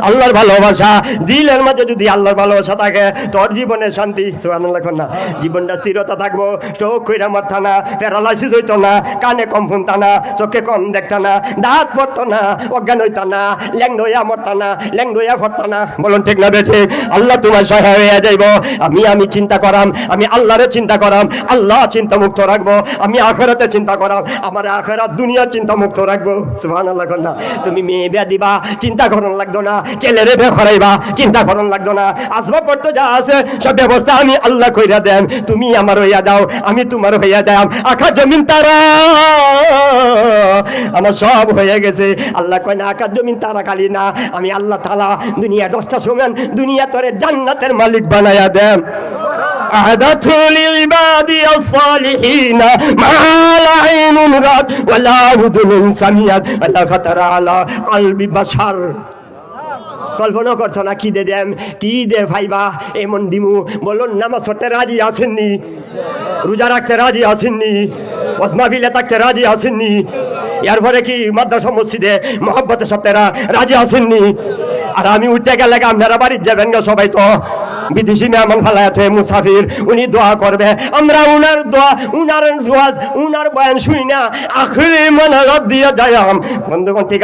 S1: আল্লাহর ভালোবাসা, দিলের মাঝে যদি আল্লাহর ভালোবাসা থাকে, তোর জীবনে শান্তি। সুবহানাল্লাহ না? জীবনটা স্থিরতা থাকবো, চোখ কইরা মারতা না, প্যারালাইসিস হইতো না, কানে কম শুনতা না, চোখে কম দেখতা না, দাঁত পড়তো না, অজ্ঞান হইতা না, ল্যাংডইয়া মরতা না, ল্যাংডইয়া ফরতা না। বলুন ঠিক না বেঠিক? আল্লাহ তোমার সহায় হয়ে যাইব। আমি চিন্তা করাম, আমি আল্লাহরে চিন্তা করাম, আল্লাহ চিন্তা মুক্ত রাখবো। আমি আখিরাতে চিন্তা করাম, আমার আখিরাত দুনিয়ার চিন্তা মুক্ত রাখবো। সুবহানাল্লাহ না? তুমি মেয়ে বিয়া দিবা, চিন্তা করন লাগতো না, ছেলেরে বিয়ে করাইবা, চিন্তা করন লাগতো না, আসবাবপত্র যা আছে সব ব্যবস্থা আমি আল্লাহ কইরা দেন। তুমি আমার হইয়া দাও, আমি তোমার হইয়া দাম, আকাশ জমিন তারা আমার সব হয়ে গেছে। আল্লাহ কয় না, আকাশ জমিন তারা খালি না, আমি আল্লাহ তাআলা দুনিয়া 10টা সমান, দুনিয়া তোরে জান্নাতের মালিক বানায়া দেন। أعددت لعبادي الصالحين ما لا عين رأت ولا أذن سمعت ولا خطر على قلب بشر। কল্পনা করছো না কি দে দেম, কি দে ভাইবা, এমন দিমু। বলুন, নামাজ পড়তে রাজি আছেননি? রোজা রাখতে রাজি আছেননি? ওয়াজমাবিলে থাকতে রাজি আছেননি? এরপরে কি মাদ্রাসা মসজিদে মহব্বতের সাথে রাজি আছেননি? আর আমি উঠতে গেলে আপনারা বাড়ির যাবেন না সবাই, তো বিদেশি মেহমান ফালায়াতে মুসাফির, উনি দোয়া করবে, আমরা উনার দোয়া, উনার বয়ান শুই না, আখরি মনোরথ দিয়ে যাই। বন্ধুগণ ঠিক